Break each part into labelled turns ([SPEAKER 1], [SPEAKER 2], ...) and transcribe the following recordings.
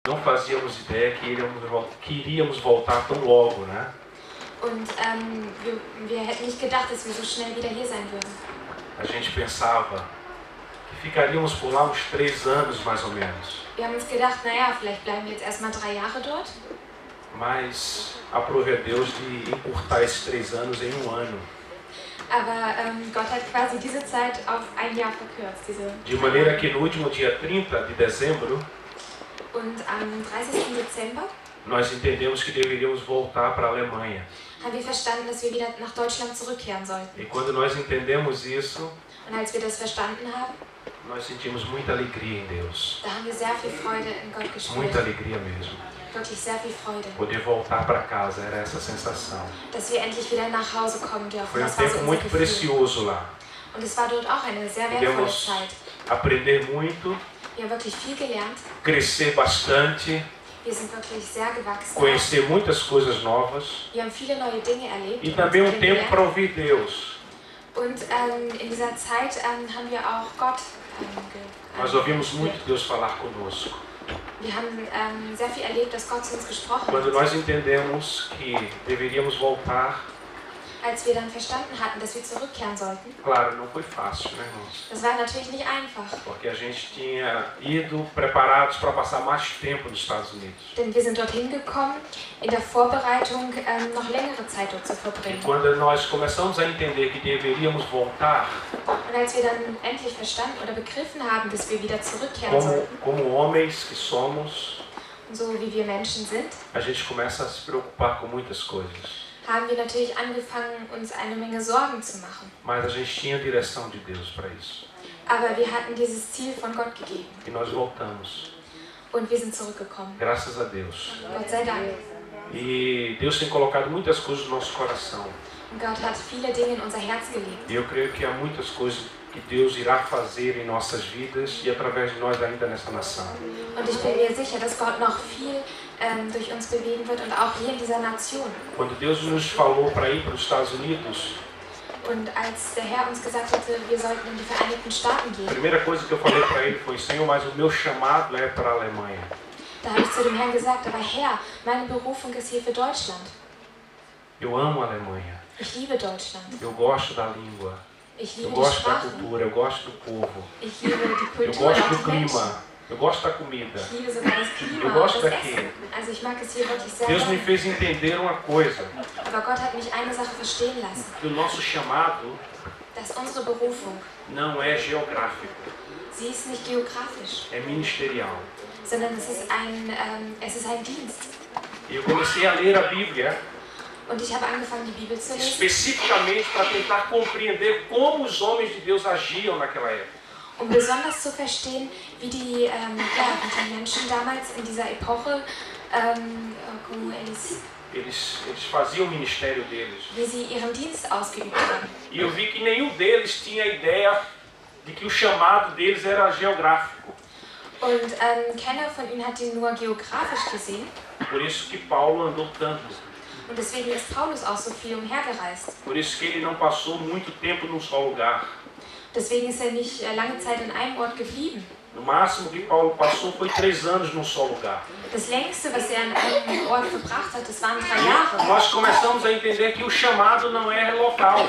[SPEAKER 1] não fazíamos ideia que iríamos voltar tão logo, né?
[SPEAKER 2] Und wir hätten nicht gedacht, dass wir so schnell wieder hier sein würden.
[SPEAKER 1] A gente pensava que ficaríamos por lá uns 3 anos, mais ou menos.
[SPEAKER 2] Wir haben uns gedacht, naja, vielleicht bleiben wir jetzt erstmal 3 Jahre dort.
[SPEAKER 1] Mas aprove a Deus de encurtar esses 3 anos em 1 ano.
[SPEAKER 2] Aber Gott hat quasi diese Zeit auf 1 Jahr verkürzt.
[SPEAKER 1] De maneira que no último dia 30 de dezembro,
[SPEAKER 2] Und am 30. Dezember
[SPEAKER 1] nós entendemos que deveríamos voltar para a Alemanha.
[SPEAKER 2] haben wir verstanden, dass wir wieder nach Deutschland zurückkehren sollten.
[SPEAKER 1] E quando nós entendemos isso,
[SPEAKER 2] Und als wir das verstanden haben,
[SPEAKER 1] nós sentimos muita alegria em Deus.
[SPEAKER 2] da haben wir sehr viel Freude in Gott gespürt.
[SPEAKER 1] Muita alegria mesmo.
[SPEAKER 2] Wirklich sehr viel Freude.
[SPEAKER 1] Poder voltar para casa, era essa sensação.
[SPEAKER 2] Dass wir endlich wieder nach Hause kommen dürfen.
[SPEAKER 1] Foi
[SPEAKER 2] Das war so
[SPEAKER 1] tempo
[SPEAKER 2] unser
[SPEAKER 1] muito
[SPEAKER 2] Gefühl.
[SPEAKER 1] precioso lá.
[SPEAKER 2] Und es war dort auch eine sehr wertvolle
[SPEAKER 1] Podemos
[SPEAKER 2] Zeit.
[SPEAKER 1] aprender muito,
[SPEAKER 2] Wir haben wirklich viel gelernt.
[SPEAKER 1] crescer bastante,
[SPEAKER 2] Wir sind wirklich sehr gewachsen.
[SPEAKER 1] conhecer muitas coisas novas
[SPEAKER 2] Wir haben viele neue Dinge erlebt.
[SPEAKER 1] e
[SPEAKER 2] und
[SPEAKER 1] também tempo
[SPEAKER 2] kennengelernt.
[SPEAKER 1] para ouvir Deus.
[SPEAKER 2] Und in dieser Zeit haben wir auch Gott
[SPEAKER 1] Nós ouvimos muito Deus falar conosco.
[SPEAKER 2] Wir haben sehr viel erlebt, dass Gott zu uns gesprochen
[SPEAKER 1] Quando
[SPEAKER 2] hat.
[SPEAKER 1] nós entendemos que deveríamos voltar,
[SPEAKER 2] Als wir dann verstanden hatten, dass wir zurückkehren sollten,
[SPEAKER 1] claro, não foi fácil, né, irmãos?
[SPEAKER 2] das war natürlich nicht einfach.
[SPEAKER 1] Porque a gente tinha ido preparados para passar mais tempo nos Estados Unidos.
[SPEAKER 2] Denn wir sind dorthin gekommen, in der Vorbereitung noch längere Zeit dort zu
[SPEAKER 1] E
[SPEAKER 2] verbringen.
[SPEAKER 1] quando nós começamos a entender que deveríamos voltar,
[SPEAKER 2] Und als wir dann endlich verstanden oder begriffen haben, dass wir wieder zurückkehren sollten,
[SPEAKER 1] como homens que somos,
[SPEAKER 2] so wie wir Menschen sind,
[SPEAKER 1] a gente começa a se preocupar com muitas coisas.
[SPEAKER 2] haben wir natürlich angefangen, uns eine Menge Sorgen zu machen.
[SPEAKER 1] Mas a gente tinha a direção de Deus para isso.
[SPEAKER 2] Aber wir hatten dieses Ziel von Gott gegeben.
[SPEAKER 1] E nós voltamos.
[SPEAKER 2] Und wir sind zurückgekommen.
[SPEAKER 1] Graças a Deus.
[SPEAKER 2] Gott sei Dank.
[SPEAKER 1] E Deus tem colocado muitas coisas no nosso coração.
[SPEAKER 2] Und Gott hat viele Dinge in unser Herz gelegt.
[SPEAKER 1] E eu creio que há muitas coisas que Deus irá fazer em nossas vidas e através de nós ainda nessa nação.
[SPEAKER 2] Und ich bin mir sicher, dass Gott noch viel durch uns bewegen wird und auch hier in dieser Nation.
[SPEAKER 1] Quando Deus nos falou para ir para os Estados Unidos,
[SPEAKER 2] Und als der Herr uns gesagt hatte, wir sollten in die Vereinigten Staaten
[SPEAKER 1] a
[SPEAKER 2] gehen,
[SPEAKER 1] primeira coisa que eu falei para ele foi: Senhor, mas o meu chamado é para a Alemanha.
[SPEAKER 2] da habe ich zu dem Herrn gesagt, aber Herr, meine Berufung ist hier für Deutschland.
[SPEAKER 1] Eu amo a Alemanha.
[SPEAKER 2] Ich liebe Deutschland.
[SPEAKER 1] Eu gosto da língua.
[SPEAKER 2] Ich
[SPEAKER 1] Eu
[SPEAKER 2] liebe die
[SPEAKER 1] gosto da
[SPEAKER 2] Sprachen.
[SPEAKER 1] cultura. Eu gosto do povo.
[SPEAKER 2] Ich liebe die
[SPEAKER 1] Eu
[SPEAKER 2] Kultur und
[SPEAKER 1] gosto
[SPEAKER 2] auch
[SPEAKER 1] do
[SPEAKER 2] die Menschen.
[SPEAKER 1] clima. Eu gosto da comida.
[SPEAKER 2] Ich liebe sogar das Klima
[SPEAKER 1] Eu
[SPEAKER 2] und
[SPEAKER 1] gosto
[SPEAKER 2] das
[SPEAKER 1] daqui.
[SPEAKER 2] Essen. Also ich mag es hier wirklich sehr
[SPEAKER 1] Deus me
[SPEAKER 2] gerne.
[SPEAKER 1] fez entender uma coisa:
[SPEAKER 2] Aber Gott hat mich eine Sache verstehen lassen,
[SPEAKER 1] que o nosso chamado
[SPEAKER 2] dass unsere Berufung,
[SPEAKER 1] não é geográfico,
[SPEAKER 2] sie ist nicht geografisch,
[SPEAKER 1] é ministerial.
[SPEAKER 2] sondern es ist ein Dienst.
[SPEAKER 1] E eu comecei a ler a Bíblia
[SPEAKER 2] Und ich habe angefangen, die Bibel zu lesen,
[SPEAKER 1] especificamente para tentar compreender como os homens de Deus agiam naquela época.
[SPEAKER 2] um besonders zu verstehen, wie die Menschen damals in dieser Epoche, como
[SPEAKER 1] Eles faziam o ministério deles.
[SPEAKER 2] wie sie ihren Dienst ausgeübt haben.
[SPEAKER 1] E eu vi que nenhum deles tinha a ideia de que o chamado deles era geográfico.
[SPEAKER 2] Und keiner von ihnen hat ihn nur geografisch gesehen.
[SPEAKER 1] Por isso que Paulo andou tanto.
[SPEAKER 2] Und deswegen ist Paulus auch so viel umhergereist.
[SPEAKER 1] Por isso que ele não passou muito tempo num só lugar.
[SPEAKER 2] Deswegen ist er nicht lange Zeit in einem Ort geblieben.
[SPEAKER 1] No máximo que Paulo passou foi 3 anos num só lugar.
[SPEAKER 2] Das längste, was er an einem Ort verbracht hat, das waren 3
[SPEAKER 1] E
[SPEAKER 2] Jahre.
[SPEAKER 1] nós começamos a entender que o chamado não é local.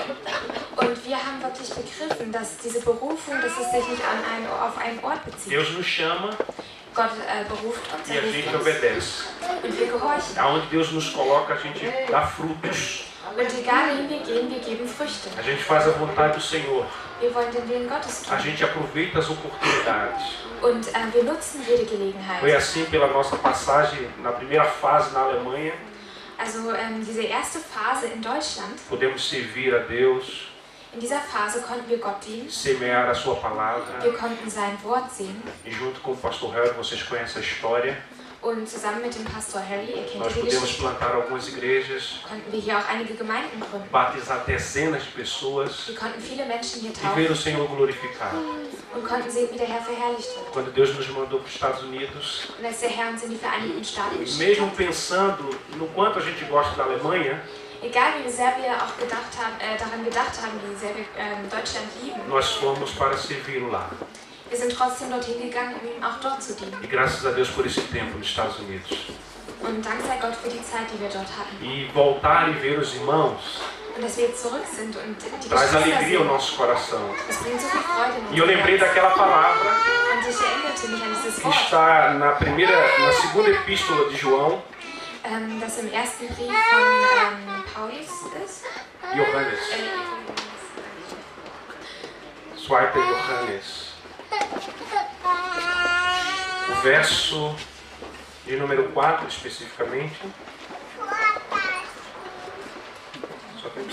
[SPEAKER 2] Und wir haben wirklich begriffen, dass diese Berufung, dass es sich nicht auf einen Ort bezieht.
[SPEAKER 1] Deus nos chama
[SPEAKER 2] Gott beruft uns,
[SPEAKER 1] e a
[SPEAKER 2] ruft
[SPEAKER 1] gente
[SPEAKER 2] uns
[SPEAKER 1] obedece.
[SPEAKER 2] und wir gehorchen.
[SPEAKER 1] Aonde Deus nos coloca, a gente dá frutos.
[SPEAKER 2] Und egal wohin wir gehen, wir geben Früchte.
[SPEAKER 1] A gente faz a vontade do Senhor.
[SPEAKER 2] Wir wollen den Willen Gottes
[SPEAKER 1] A
[SPEAKER 2] tun.
[SPEAKER 1] gente aproveita as oportunidades.
[SPEAKER 2] Und wir nutzen jede Gelegenheit.
[SPEAKER 1] Foi assim pela nossa passagem na primeira fase na Alemanha.
[SPEAKER 2] Also diese erste Phase in Deutschland,
[SPEAKER 1] Podemos servir a Deus,
[SPEAKER 2] in dieser Phase konnten wir Gott dienen.
[SPEAKER 1] semear a sua palavra.
[SPEAKER 2] Wir konnten sein Wort sehen.
[SPEAKER 1] E junto com o pastor Harry, vocês conhecem a história,
[SPEAKER 2] Und zusammen mit dem Pastor Harry, ihr kennt
[SPEAKER 1] nós
[SPEAKER 2] die
[SPEAKER 1] podemos
[SPEAKER 2] Geschichte,
[SPEAKER 1] plantar algumas igrejas,
[SPEAKER 2] konnten wir hier auch einige Gemeinden gründen.
[SPEAKER 1] batizar dezenas de pessoas
[SPEAKER 2] Wir konnten viele Menschen hier
[SPEAKER 1] e ver
[SPEAKER 2] taufen
[SPEAKER 1] o Senhor glorificado.
[SPEAKER 2] und konnten sehen, wie der Herr verherrlicht wird.
[SPEAKER 1] Quando Deus nos mandou para os Estados Unidos,
[SPEAKER 2] Und als der Herr uns in die Vereinigten Staaten geschickt
[SPEAKER 1] mesmo
[SPEAKER 2] hat,
[SPEAKER 1] pensando no quanto a gente gosta da Alemanha,
[SPEAKER 2] egal wie sehr wir auch daran gedacht haben, wie sehr wir Deutschland lieben,
[SPEAKER 1] nós fomos para servi-lo lá.
[SPEAKER 2] wir sind trotzdem dorthin gegangen, um ihm auch dort zu dienen.
[SPEAKER 1] E graças a Deus por esse tempo nos Estados Unidos.
[SPEAKER 2] Und Dank sei Gott für die Zeit, die wir dort hatten.
[SPEAKER 1] E voltar e ver os irmãos
[SPEAKER 2] Und dass wir jetzt zurück sind und die
[SPEAKER 1] traz
[SPEAKER 2] Geschwister
[SPEAKER 1] alegria ao
[SPEAKER 2] sehen.
[SPEAKER 1] nosso coração.
[SPEAKER 2] Das bringt so viel Freude in
[SPEAKER 1] E eu
[SPEAKER 2] unser
[SPEAKER 1] lembrei
[SPEAKER 2] Herz.
[SPEAKER 1] daquela palavra
[SPEAKER 2] Und ich erinnerte mich an dieses
[SPEAKER 1] que
[SPEAKER 2] Wort,
[SPEAKER 1] está na segunda epístola de João,
[SPEAKER 2] das im ersten Brief von Paulus ist.
[SPEAKER 1] Johannes, Zweiter Johannes, o verso de número 4 especificamente. Só tem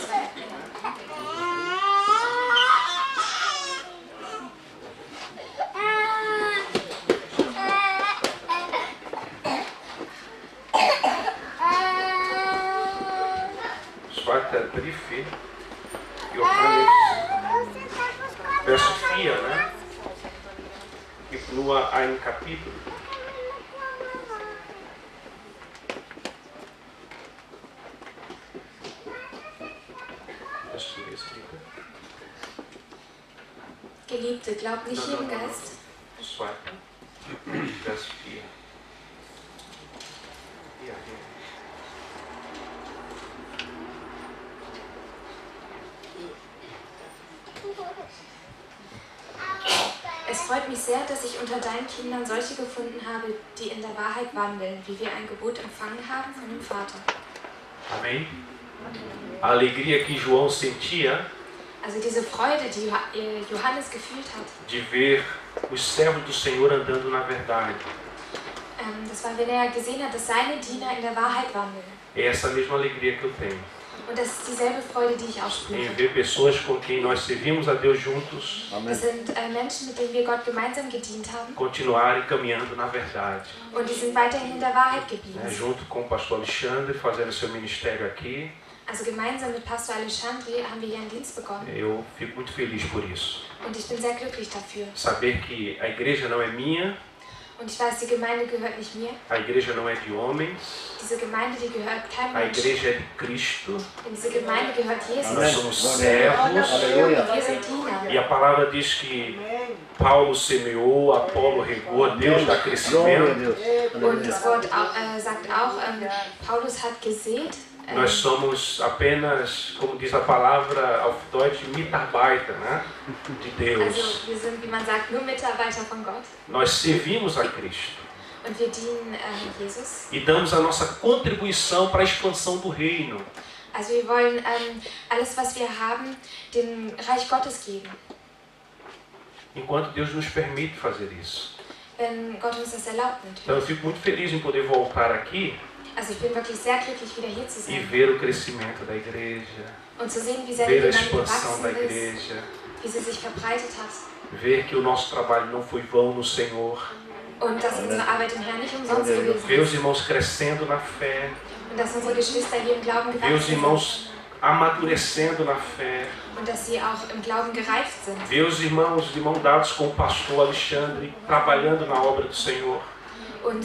[SPEAKER 1] Zweiter Brief, Johannes, Verso 4, ne? Gibt nur ein Kapitel. Hast du es bitte?
[SPEAKER 2] Geliebte, glaubt nicht jedem Geist.
[SPEAKER 1] Zweiter, Vers 4. Ja, hier.
[SPEAKER 2] Es freut mich sehr, dass ich unter deinen Kindern solche gefunden habe, die in der Wahrheit wandeln, wie wir ein Gebot empfangen haben von dem Vater.
[SPEAKER 1] Amém? A alegria que João sentia
[SPEAKER 2] Also diese Freude, die Johannes gefühlt hat,
[SPEAKER 1] de ver os servos do Senhor andando na verdade.
[SPEAKER 2] das war, wenn er gesehen hat, dass seine Diener in der Wahrheit wandeln.
[SPEAKER 1] É essa mesma alegria que eu tenho.
[SPEAKER 2] Und das ist dieselbe Freude, die ich auch spüre.
[SPEAKER 1] Em ver pessoas com quem nós servimos a Deus juntos
[SPEAKER 2] Das sind Menschen, mit denen wir Gott gemeinsam gedient haben.
[SPEAKER 1] continuarem caminhando na verdade.
[SPEAKER 2] Und die sind weiterhin in der Wahrheit geblieben.
[SPEAKER 1] Junto com o pastor Alexandre, fazendo seu ministério aqui.
[SPEAKER 2] Also gemeinsam mit Pastor Alexandre haben wir hier einen Dienst begonnen.
[SPEAKER 1] Eu fico muito feliz por isso.
[SPEAKER 2] Und ich bin sehr glücklich dafür.
[SPEAKER 1] Saber que a igreja não é minha,
[SPEAKER 2] Und ich weiß, die Gemeinde gehört nicht mir.
[SPEAKER 1] a igreja não é de homens,
[SPEAKER 2] Diese Gemeinde, die gehört keinem
[SPEAKER 1] a
[SPEAKER 2] Menschen.
[SPEAKER 1] igreja é de Cristo.
[SPEAKER 2] Denn diese Gemeinde gehört Jesus.
[SPEAKER 1] Nós somos servos.
[SPEAKER 2] Wir sind Diener.
[SPEAKER 1] E a palavra diz que Paulo semeou, Apolo regou, Deus dá
[SPEAKER 3] Glória a
[SPEAKER 1] crescimento.
[SPEAKER 3] Deus.
[SPEAKER 2] Und das Wort sagt auch, Paulus hat gesät.
[SPEAKER 1] Nós somos apenas, como diz a palavra auf Deutsch, Mitarbeiter, né? De Deus.
[SPEAKER 2] Also wir sind, wie man sagt, nur Mitarbeiter von Gott.
[SPEAKER 1] Nós servimos a Cristo
[SPEAKER 2] Und wir dienen Jesus.
[SPEAKER 1] e damos a nossa contribuição para a expansão do reino.
[SPEAKER 2] Also wir wollen alles, was wir haben, dem Reich Gottes geben.
[SPEAKER 1] Enquanto Deus nos permite fazer isso.
[SPEAKER 2] Wenn Gott uns das erlaubt
[SPEAKER 1] Então eu
[SPEAKER 2] natürlich.
[SPEAKER 1] fico muito feliz em poder voltar aqui
[SPEAKER 2] Also ich bin wirklich sehr glücklich, wieder hier zu
[SPEAKER 1] e
[SPEAKER 2] sein.
[SPEAKER 1] ver o crescimento da igreja,
[SPEAKER 2] Und zu sehen, wie sehr die
[SPEAKER 1] ver a
[SPEAKER 2] Gemeinde
[SPEAKER 1] expansão da
[SPEAKER 2] gewachsen ist,
[SPEAKER 1] igreja,
[SPEAKER 2] wie sie sich verbreitet hat.
[SPEAKER 1] ver que o nosso trabalho não foi vão no Senhor,
[SPEAKER 2] Und dass unsere Arbeit im Herrn nicht umsonst gewesen
[SPEAKER 1] ver os
[SPEAKER 2] ist.
[SPEAKER 1] irmãos crescendo na fé,
[SPEAKER 2] Und dass unsere Geschwister hier im Glauben
[SPEAKER 1] ver os
[SPEAKER 2] gewachsen sind.
[SPEAKER 1] irmãos amadurecendo na fé,
[SPEAKER 2] Und dass sie auch im Glauben gereift sind.
[SPEAKER 1] ver os irmãos de mão dados com o pastor Alexandre trabalhando na obra do Senhor.
[SPEAKER 2] Und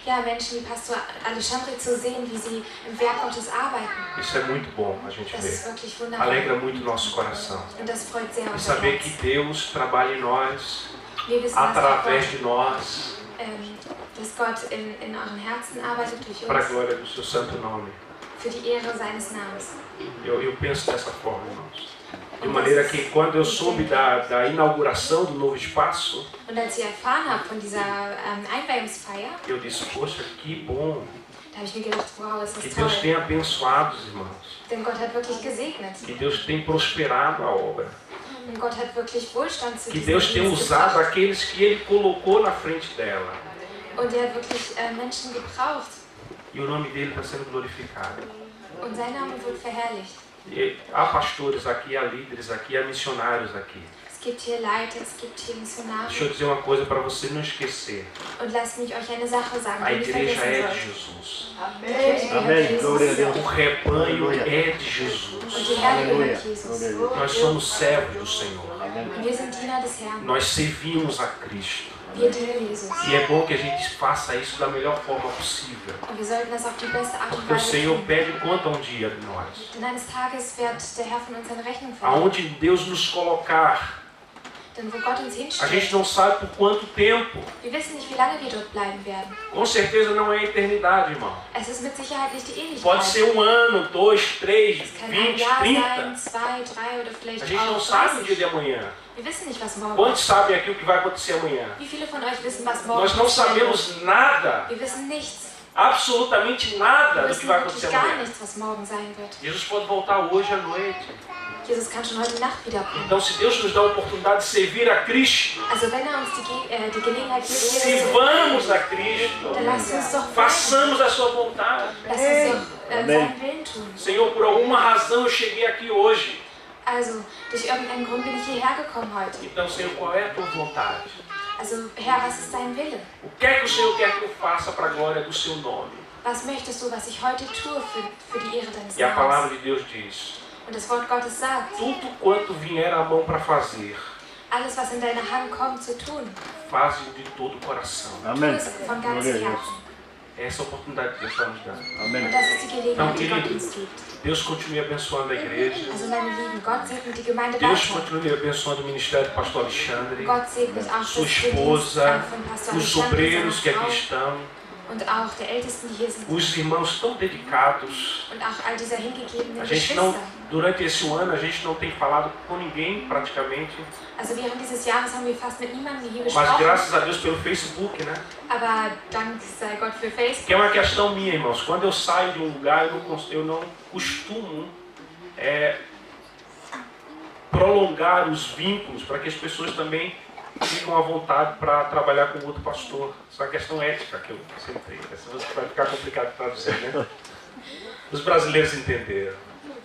[SPEAKER 2] ja, Menschen wie Pastor Alexandre zu sehen, wie sie im Werk Gottes arbeiten.
[SPEAKER 1] Isso é muito bom a gente
[SPEAKER 2] Das ist
[SPEAKER 1] ver.
[SPEAKER 2] wirklich wunderbar.
[SPEAKER 1] Alegra muito o nosso coração.
[SPEAKER 2] Und das freut sehr
[SPEAKER 1] E
[SPEAKER 2] unser
[SPEAKER 1] saber que
[SPEAKER 2] Herz.
[SPEAKER 1] Deus trabalha em nós,
[SPEAKER 2] Wir wissen, dass
[SPEAKER 1] através
[SPEAKER 2] Gott,
[SPEAKER 1] de nós,
[SPEAKER 2] dass Gott in euren Herzen arbeitet durch
[SPEAKER 1] para a
[SPEAKER 2] uns,
[SPEAKER 1] glória do seu santo nome.
[SPEAKER 2] für die Ehre seines Namens.
[SPEAKER 1] Eu penso dessa forma, irmãos. De maneira que quando eu soube da inauguração do novo espaço,
[SPEAKER 2] Und als ich erfahren habe von dieser Einweihungsfeier,
[SPEAKER 1] eu disse, poxa, que bom.
[SPEAKER 2] da habe ich mir gedacht, wow, ist
[SPEAKER 1] Que
[SPEAKER 2] das
[SPEAKER 1] Deus
[SPEAKER 2] toll.
[SPEAKER 1] tem abençoado os irmãos.
[SPEAKER 2] Denn Gott hat wirklich gesegnet.
[SPEAKER 1] Que Deus tem prosperado a obra.
[SPEAKER 2] Und Gott hat wirklich Wohlstand zu
[SPEAKER 1] Que
[SPEAKER 2] diesem
[SPEAKER 1] Deus tem
[SPEAKER 2] Dienst
[SPEAKER 1] usado
[SPEAKER 2] gebracht.
[SPEAKER 1] aqueles que Ele colocou na frente dela.
[SPEAKER 2] Und er hat wirklich Menschen gebraucht.
[SPEAKER 1] E o nome dele está sendo glorificado.
[SPEAKER 2] Und sein Name wird verherrlicht.
[SPEAKER 1] E há pastores aqui, há líderes aqui, há missionários aqui.
[SPEAKER 2] Es gibt hier Leiter, es gibt hier Missionare.
[SPEAKER 1] Deixa eu dizer uma coisa para você não esquecer.
[SPEAKER 2] Und lasst mich euch eine Sache sagen,
[SPEAKER 1] A
[SPEAKER 2] die nicht
[SPEAKER 1] igreja é
[SPEAKER 2] vergessen
[SPEAKER 1] de
[SPEAKER 2] sollt.
[SPEAKER 1] Jesus.
[SPEAKER 2] Die Kirche gehört
[SPEAKER 3] Amém. Glória a
[SPEAKER 2] Jesus.
[SPEAKER 3] Deus.
[SPEAKER 1] O rebanho é de
[SPEAKER 2] Und
[SPEAKER 1] Jesus.
[SPEAKER 2] die Herde
[SPEAKER 3] Aleluia.
[SPEAKER 2] gehört Jesus.
[SPEAKER 3] Glória a Deus.
[SPEAKER 1] Nós somos servos do Senhor.
[SPEAKER 3] Amém.
[SPEAKER 2] Und wir sind Diener des Herrn.
[SPEAKER 1] Nós servimos a Cristo.
[SPEAKER 2] Wir dienen Jesus.
[SPEAKER 1] E é bom que a gente faça isso da melhor forma possível.
[SPEAKER 2] Und wir sollten das auf die beste Art und
[SPEAKER 1] Porque o
[SPEAKER 2] Weise
[SPEAKER 1] Senhor
[SPEAKER 2] tun.
[SPEAKER 1] pede conta um dia de nós.
[SPEAKER 2] Denn eines Tages wird der Herr von uns eine Rechnung verlangen.
[SPEAKER 1] Aonde Deus nos colocar,
[SPEAKER 2] Denn wo Gott uns
[SPEAKER 1] A
[SPEAKER 2] hinstellt,
[SPEAKER 1] gente não sabe por quanto tempo.
[SPEAKER 2] wir wissen nicht, wie lange wir dort bleiben werden.
[SPEAKER 1] Com certeza não é a eternidade, irmão.
[SPEAKER 2] Es ist mit Sicherheit nicht die
[SPEAKER 1] Pode
[SPEAKER 2] Ewigkeit.
[SPEAKER 1] ser 1 ano, 2, 3,
[SPEAKER 2] Es kann ein
[SPEAKER 1] 20,
[SPEAKER 2] Jahr
[SPEAKER 1] 30.
[SPEAKER 2] sein, 2, 3 oder vielleicht
[SPEAKER 1] A gente não
[SPEAKER 2] auch
[SPEAKER 1] sabe o dia
[SPEAKER 2] 30.
[SPEAKER 1] de amanhã.
[SPEAKER 2] Wir wissen nicht, was morgen
[SPEAKER 1] Quantos
[SPEAKER 2] ist.
[SPEAKER 1] sabem aqui o que vai acontecer amanhã?
[SPEAKER 2] Wie viele von euch wissen, was morgen
[SPEAKER 1] Nós não
[SPEAKER 2] passieren wird?
[SPEAKER 1] sabemos nada,
[SPEAKER 2] Wir wissen nichts.
[SPEAKER 1] absolutamente
[SPEAKER 2] Wir
[SPEAKER 1] nada do que
[SPEAKER 2] wissen
[SPEAKER 1] vai
[SPEAKER 2] wirklich
[SPEAKER 1] acontecer
[SPEAKER 2] gar
[SPEAKER 1] amanhã.
[SPEAKER 2] nichts, was morgen sein wird.
[SPEAKER 1] Jesus pode voltar hoje à noite.
[SPEAKER 2] Jesus kann schon heute Nacht wiederkommen.
[SPEAKER 1] Então, se Deus nos dá a oportunidade de servir a Cristo,
[SPEAKER 2] Also wenn uns die Gelegenheit gibt,
[SPEAKER 1] sirvamos a Cristo,
[SPEAKER 2] dann lasst uns doch
[SPEAKER 1] façamos a sua vontade.
[SPEAKER 2] Lasst uns doch seinen Willen tun.
[SPEAKER 1] Senhor, por alguma razão eu cheguei aqui hoje.
[SPEAKER 2] Also durch irgendeinen Grund bin ich hierher gekommen heute.
[SPEAKER 1] Então, Senhor, qual é a tua vontade?
[SPEAKER 2] Also Herr, was ist dein Wille?
[SPEAKER 1] O que é que o Senhor quer que eu faça para a glória do seu nome?
[SPEAKER 2] Was möchtest du, was ich heute tue für die Ehre deines
[SPEAKER 1] E a palavra
[SPEAKER 2] Namens?
[SPEAKER 1] de Deus diz:
[SPEAKER 2] Und das Wort Gottes sagt,
[SPEAKER 1] tudo quanto vier à mão para fazer,
[SPEAKER 2] alles was in deine Hand kommt zu tun,
[SPEAKER 1] faze de todo o coração.
[SPEAKER 2] tu
[SPEAKER 3] Amém.
[SPEAKER 2] es von ganzem Herzen.
[SPEAKER 1] Essa é a oportunidade que Deus está nos dando.
[SPEAKER 2] Und
[SPEAKER 3] Amém.
[SPEAKER 2] das ist die Gelegenheit, die
[SPEAKER 1] Então,
[SPEAKER 2] Gott uns gibt.
[SPEAKER 1] Deus continue abençoando a igreja.
[SPEAKER 2] Also meine Lieben, Gott segnet die Gemeinde
[SPEAKER 1] Deus
[SPEAKER 2] weiter.
[SPEAKER 1] continue abençoando o ministério do pastor Alexandre,
[SPEAKER 2] Gott segnet auch das
[SPEAKER 1] sua
[SPEAKER 2] Dienstreich
[SPEAKER 1] esposa,
[SPEAKER 2] von Pastor
[SPEAKER 1] os
[SPEAKER 2] Alexander,
[SPEAKER 1] obreiros que
[SPEAKER 2] seiner
[SPEAKER 1] aqui
[SPEAKER 2] Frau
[SPEAKER 1] estão,
[SPEAKER 2] und auch der Ältesten, die hier sind.
[SPEAKER 1] os irmãos tão dedicados.
[SPEAKER 2] Und auch all dieser hingegebenen
[SPEAKER 1] A gente não,
[SPEAKER 2] Geschwister.
[SPEAKER 1] durante esse ano, a gente não tem falado com ninguém praticamente,
[SPEAKER 2] Also während dieses Jahres haben wir fast mit niemandem hier
[SPEAKER 1] mas
[SPEAKER 2] gesprochen.
[SPEAKER 1] graças a Deus pelo Facebook, né?
[SPEAKER 2] Aber Dank sei Gott für Facebook.
[SPEAKER 1] Que é uma questão minha, irmãos. Quando eu saio de um lugar, eu não costumo prolongar os vínculos para que as pessoas também fiquem à vontade para trabalhar com outro pastor. Isso é uma questão ética que eu sempre. Essa vai ficar complicado de traduzir, né? Os brasileiros entenderam.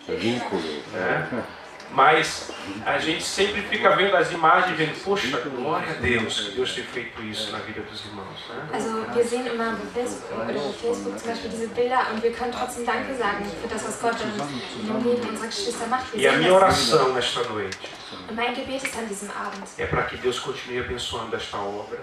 [SPEAKER 3] Vínculo.
[SPEAKER 1] Né? Mas a gente sempre fica vendo as imagens, vendo, poxa, glória a Deus que Deus tem feito isso na vida dos irmãos. Né?
[SPEAKER 2] Also wir sehen immer bei Facebook zum Beispiel diese Bilder und wir können trotzdem Danke sagen für das, was Gott in dem Leben unserer Geschwister macht. Wir
[SPEAKER 1] E a
[SPEAKER 2] sehen
[SPEAKER 1] minha
[SPEAKER 2] das.
[SPEAKER 1] oração nesta noite
[SPEAKER 2] Und mein Gebet ist an diesem Abend,
[SPEAKER 1] é para que Deus continue abençoando esta obra,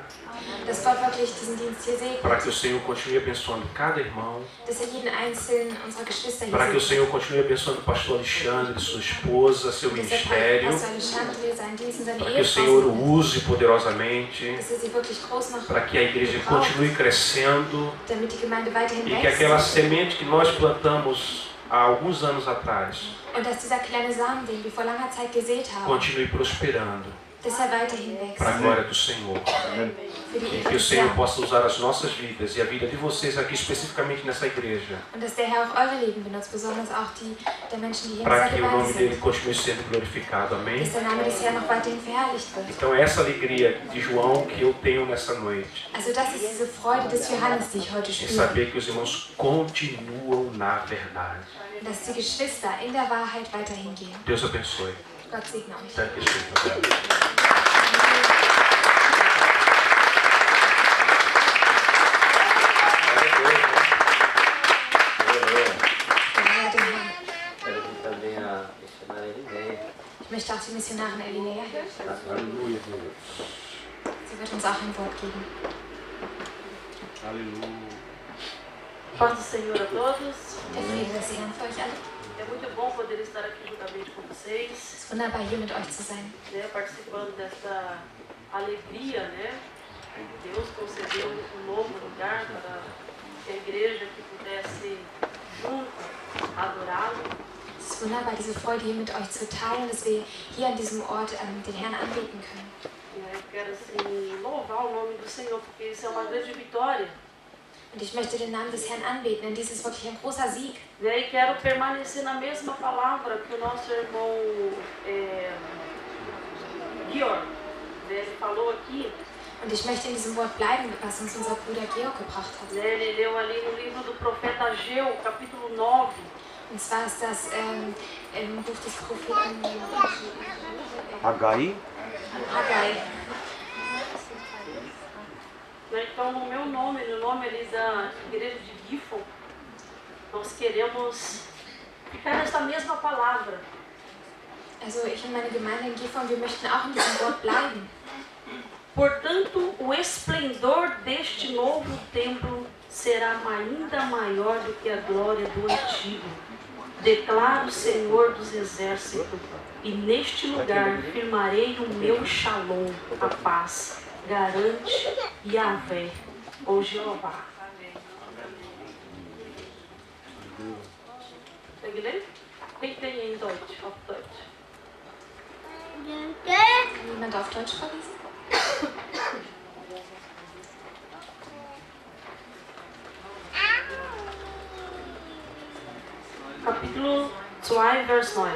[SPEAKER 2] dass Gott wirklich diesen Dienst hier
[SPEAKER 1] para
[SPEAKER 2] segnet,
[SPEAKER 1] que o Senhor continue abençoando cada irmão,
[SPEAKER 2] dass jeden einzelnen unserer Geschwister
[SPEAKER 1] para que o
[SPEAKER 2] hier
[SPEAKER 1] Senhor
[SPEAKER 2] segnet.
[SPEAKER 1] continue abençoando o pastor Alexandre, sua esposa, seu
[SPEAKER 2] Dass der
[SPEAKER 1] ministério,
[SPEAKER 2] Pastor Alexandre seinen Dienst und seine
[SPEAKER 1] para que o
[SPEAKER 2] Ehefrau
[SPEAKER 1] Senhor o
[SPEAKER 2] segnet,
[SPEAKER 1] use poderosamente,
[SPEAKER 2] dass sie wirklich groß machen,
[SPEAKER 1] para que a igreja continue crescendo
[SPEAKER 2] damit die Gemeinde weiterhin
[SPEAKER 1] e que aquela
[SPEAKER 2] wächst
[SPEAKER 1] semente que nós plantamos há alguns anos atrás
[SPEAKER 2] und dass dieser kleine Samen, den wir vor langer Zeit gesät haben,
[SPEAKER 1] continue prosperando
[SPEAKER 2] dass er weiterhin wächst,
[SPEAKER 1] para a glória do Senhor.
[SPEAKER 2] für die
[SPEAKER 1] E
[SPEAKER 2] Ehre
[SPEAKER 1] que o
[SPEAKER 2] des
[SPEAKER 1] Senhor
[SPEAKER 2] Herrn.
[SPEAKER 1] possa usar as nossas vidas e a vida de vocês aqui especificamente nessa igreja,
[SPEAKER 2] Und dass der Herr auch eure Leben benutzt, besonders auch die der Menschen, die hier in
[SPEAKER 1] para
[SPEAKER 2] dieser
[SPEAKER 1] que o
[SPEAKER 2] Gemeinde
[SPEAKER 1] nome dele
[SPEAKER 2] sind.
[SPEAKER 1] continue sendo glorificado. Amém?
[SPEAKER 2] Dass der Name des Herrn noch weiterhin verherrlicht wird.
[SPEAKER 1] Então essa alegria de João que eu tenho nessa noite,
[SPEAKER 2] Also das ist diese Freude des Johannes, die ich heute
[SPEAKER 1] em
[SPEAKER 2] spüre.
[SPEAKER 1] saber que os irmãos continuam na verdade.
[SPEAKER 2] Und dass die Geschwister in der Wahrheit weiterhin gehen.
[SPEAKER 1] Deus abençoe.
[SPEAKER 2] Gott segne euch.
[SPEAKER 1] Danke schön.
[SPEAKER 2] Gelobe dem Herrn.
[SPEAKER 4] Quero vir também a missionária Elinéia.
[SPEAKER 2] Ich möchte auch die Missionarin Elinea helfen.
[SPEAKER 3] Aleluia.
[SPEAKER 2] Sie wird uns auch ein Wort geben.
[SPEAKER 3] Aleluia.
[SPEAKER 5] Paz do Senhor a todos.
[SPEAKER 2] Der Friede des Herrn für euch alle.
[SPEAKER 5] É muito bom poder estar aqui juntamente com vocês,
[SPEAKER 2] Es ist wunderbar, hier mit euch zu sein.
[SPEAKER 5] né, participando desta alegria, né? Deus concedeu um novo lugar para que a igreja que pudesse junto adorá-lo.
[SPEAKER 2] Es ist wunderbar, diese Freude hier mit euch zu teilen, dass wir hier an diesem Ort den Herrn anbeten können.
[SPEAKER 5] Eu quero assim louvar o nome do Senhor, porque isso é uma grande vitória.
[SPEAKER 2] Und ich möchte den Namen des Herrn anbeten, denn dies ist wirklich ein großer Sieg.
[SPEAKER 5] Né? E quero permanecer na mesma palavra que o nosso irmão Georg, né, ele falou aqui.
[SPEAKER 2] Und ich möchte in diesem Wort bleiben, was uns unser Bruder Georg gebracht hat.
[SPEAKER 5] Né, ele leu ali no livro do profeta Ageu, capítulo 9.
[SPEAKER 2] Und zwar ist das im Buch des Propheten
[SPEAKER 3] Haggai.
[SPEAKER 2] Haggai.
[SPEAKER 5] Então, no meu nome, no nome ali da igreja de Gifon, nós queremos ficar nessa mesma palavra.
[SPEAKER 2] Also ich und meine Gemeinde in Gifhorn, wir möchten auch in diesem Wort bleiben.
[SPEAKER 5] Portanto, o esplendor deste novo templo será ainda maior do que a glória do antigo. Declara o Senhor dos Exércitos, e neste lugar firmarei o meu shalom, a paz. Garante Yahvé, ou Jeová. Consegue ler? Quem tem em Deutsch, auf Deutsch?
[SPEAKER 2] Jemand auf Deutsch vorlesen?
[SPEAKER 5] Capítulo 2, Vers 9.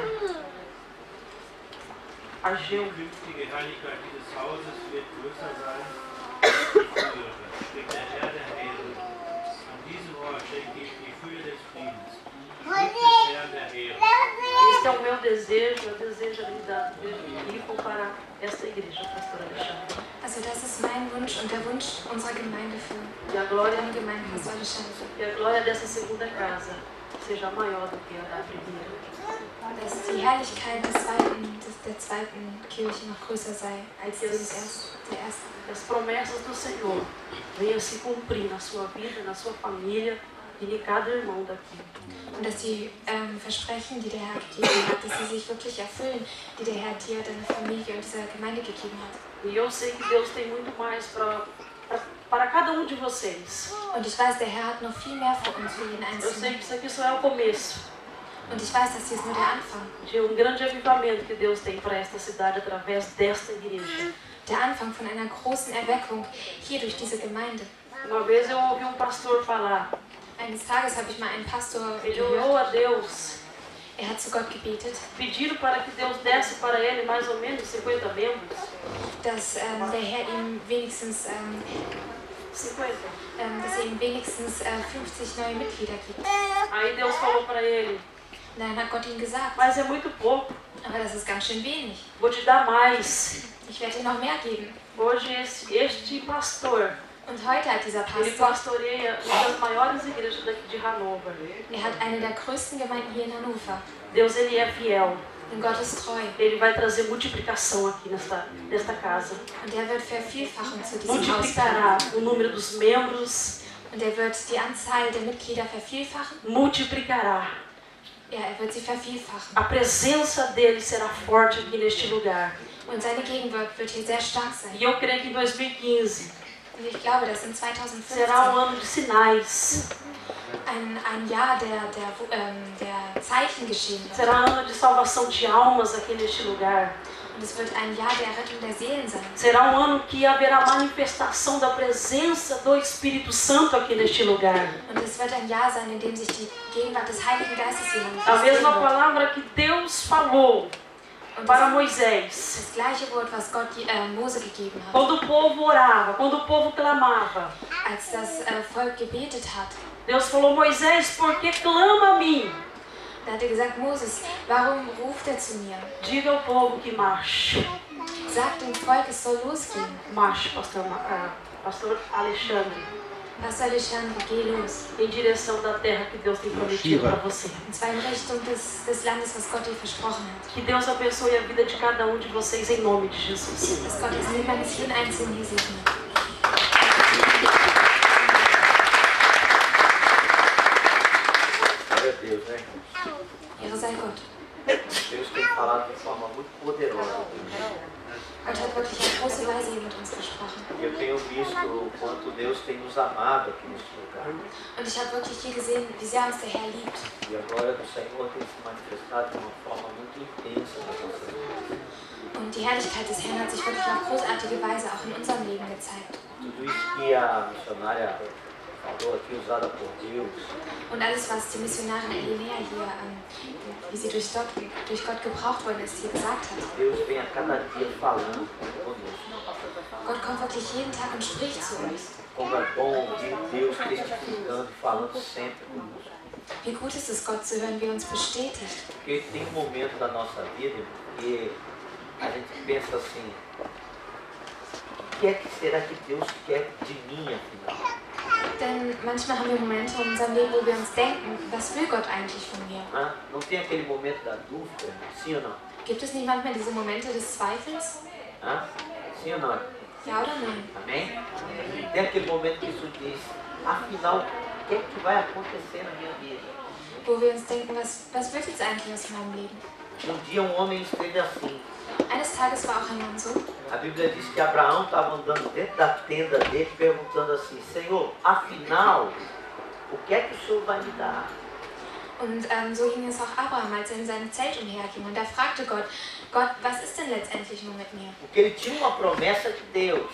[SPEAKER 5] Ageu.
[SPEAKER 3] Die künftige Herrlichkeit dieses Hauses wird größer sein als die frühere, spricht der Herr der Heere. An diesem Ort schenke ich die Fülle des Friedens. Ruft des Herrn der Heere.
[SPEAKER 5] Este é o meu desejo, eu desejo ali da Bíblia para esta igreja, pastor Alexandre.
[SPEAKER 2] Also das ist mein Wunsch und der Wunsch unserer Gemeinde für
[SPEAKER 5] E a glória,
[SPEAKER 2] die Gemeinde Pastor Alexandre.
[SPEAKER 5] e a glória dessa segunda casa seja maior do que a da primeira.
[SPEAKER 2] Dass die Herrlichkeit der zweiten Kirche noch größer sei als die der ersten.
[SPEAKER 5] As promessas do Senhor venham se cumprir na sua vida, na sua família e em cada irmão daqui.
[SPEAKER 2] Und dass die Versprechen, die der Herr gegeben hat, dass sie sich wirklich erfüllen, die der Herr dir, deiner Familie und dieser Gemeinde gegeben hat.
[SPEAKER 5] E eu sei que Deus tem muito mais para cada um de vocês.
[SPEAKER 2] Und ich weiß, der Herr hat noch viel mehr für uns, für jeden
[SPEAKER 5] Eu sei
[SPEAKER 2] Einzelnen.
[SPEAKER 5] que isso aqui só é o começo
[SPEAKER 2] Und ich weiß, dass dies nur der Anfang,
[SPEAKER 5] de grande avivamento que Deus tem para esta cidade através desta igreja.
[SPEAKER 2] der Anfang von einer großen Erweckung hier durch diese Gemeinde.
[SPEAKER 5] Uma vez eu ouvi pastor falar,
[SPEAKER 2] Eines Tages habe ich mal einen Pastor
[SPEAKER 5] ele
[SPEAKER 2] gehört,
[SPEAKER 5] orou a Deus,
[SPEAKER 2] er hat zu Gott gebetet,
[SPEAKER 5] pedindo para que Deus desse para ele mais ou menos 50 membros.
[SPEAKER 2] dass der Herr ihm wenigstens,
[SPEAKER 5] 50.
[SPEAKER 2] dass er ihm wenigstens 50 neue Mitglieder gibt.
[SPEAKER 5] Aí Deus falou para ele,
[SPEAKER 2] Dann hat Gott ihm gesagt,
[SPEAKER 5] mas é muito pouco,
[SPEAKER 2] aber das ist ganz schön wenig.
[SPEAKER 5] vou te dar mais.
[SPEAKER 2] Ich werde dir noch mehr geben.
[SPEAKER 5] Hoje este pastor,
[SPEAKER 2] Und heute hat dieser
[SPEAKER 5] ele
[SPEAKER 2] Pastor,
[SPEAKER 5] pastoreia uma das maiores igrejas daqui de Hannover.
[SPEAKER 2] er hat eine der größten Gemeinden hier in Hannover.
[SPEAKER 5] Deus, ele é fiel.
[SPEAKER 2] Und Gott ist treu.
[SPEAKER 5] Ele vai trazer multiplicação aqui nesta casa.
[SPEAKER 2] Und er wird Vervielfachung zu diesem Haus bringen.
[SPEAKER 5] Multiplicará o número dos membros,
[SPEAKER 2] Und er wird die Anzahl der Mitglieder vervielfachen.
[SPEAKER 5] multiplicará.
[SPEAKER 2] Ja, er wird sie vervielfachen.
[SPEAKER 5] A presença dele será forte aqui neste lugar.
[SPEAKER 2] Und seine Gegenwart wird hier sehr stark sein.
[SPEAKER 5] E eu creio que em 2015
[SPEAKER 2] Und ich glaube, dass in
[SPEAKER 5] será
[SPEAKER 2] 2015
[SPEAKER 5] ano de sinais.
[SPEAKER 2] ein Jahr der Zeichen geschehen wird.
[SPEAKER 5] Será ano de salvação de almas aqui neste lugar.
[SPEAKER 2] Und es wird ein Jahr der Rettung der Seelen sein.
[SPEAKER 5] Será ano que haverá manifestação da presença do Espírito Santo aqui neste lugar.
[SPEAKER 2] Und es wird ein Jahr sein, in dem sich die Gegenwart des Heiligen Geistes hier
[SPEAKER 5] A
[SPEAKER 2] manifestieren
[SPEAKER 5] mesma
[SPEAKER 2] wird.
[SPEAKER 5] palavra que Deus falou
[SPEAKER 2] Und
[SPEAKER 5] para
[SPEAKER 2] das,
[SPEAKER 5] Moisés.
[SPEAKER 2] das gleiche Wort, was Gott Mose gegeben hat.
[SPEAKER 5] Quando o povo orava, quando o povo clamava,
[SPEAKER 2] Als das Volk gebetet hat,
[SPEAKER 5] Deus falou, Moisés, por que clama a mim?
[SPEAKER 2] da hat er gesagt, Moses, warum ruft er zu mir?
[SPEAKER 5] Diga ao povo que marche.
[SPEAKER 2] Sagt dem Volk, es soll losgehen.
[SPEAKER 5] Marche, pastor Alexandre,
[SPEAKER 2] Pastor Alexandre, geh los.
[SPEAKER 5] em direção da terra que Deus tem prometido para você.
[SPEAKER 2] Und zwar in Richtung des Landes, was Gott dir versprochen hat.
[SPEAKER 5] Que Deus abençoe a vida de cada um de vocês em nome de Jesus.
[SPEAKER 2] Dass Gott das Leben eines jeden Einzelnen hier segnet.
[SPEAKER 4] Glória a Deus, né?
[SPEAKER 2] Ehre sei Gott.
[SPEAKER 4] Deus tem falado de forma muito poderosa.
[SPEAKER 2] Gott hat wirklich auf große Weise hier mit uns gesprochen.
[SPEAKER 4] E eu tenho visto o quanto Deus tem nos amado aqui neste lugar.
[SPEAKER 2] Und ich habe wirklich hier gesehen, wie sehr uns der Herr liebt.
[SPEAKER 4] E a glória do Senhor tem se manifestado de uma forma muito intensa nas nossas vidas.
[SPEAKER 2] Und die Herrlichkeit des Herrn hat sich wirklich auf großartige Weise auch in unserem Leben gezeigt.
[SPEAKER 4] Tudo isso que a missionária falou aqui, usada por Deus,
[SPEAKER 2] Und alles, was die Missionarin Elinea hier, wie sie durch Gott gebraucht worden ist, hier gesagt hat.
[SPEAKER 4] Deus vem a cada dia falando conosco.
[SPEAKER 2] Gott kommt wirklich jeden Tag und spricht zu uns.
[SPEAKER 4] Como é bom ouvir Deus testificando e falando sempre conosco.
[SPEAKER 2] Wie gut ist es, Gott zu hören, wie er uns bestätigt.
[SPEAKER 4] Porque tem um momento da nossa vida que a gente pensa assim, o que é que será que Deus quer de mim afinal?
[SPEAKER 2] Denn manchmal haben wir Momente in unserem Leben, wo wir uns denken, was will Gott eigentlich von mir?
[SPEAKER 4] Ah, não tem aquele momento da dúvida, sim ou não?
[SPEAKER 2] Gibt es nicht manchmal diese Momente des Zweifels?
[SPEAKER 4] Ah, sim ou não?
[SPEAKER 2] Ja oder nein?
[SPEAKER 4] Amém? Tem aquele momento que isso diz, afinal, o que é que vai acontecer na minha vida?
[SPEAKER 2] wo wir uns denken, was wird jetzt eigentlich aus meinem Leben?
[SPEAKER 4] Dia homem esteve assim.
[SPEAKER 2] Eines Tages war auch ein Mann so.
[SPEAKER 4] A Bíblia diz que Abraão estava andando dentro da tenda dele, perguntando assim: Senhor, afinal, o que é que o Senhor vai me dar?
[SPEAKER 2] Und so ging es auch Abraham, als er in seinem Zelt umherging. Und er fragte Gott, Gott, was ist denn letztendlich nun mit mir?
[SPEAKER 4] Porque ele tinha uma promessa de Deus,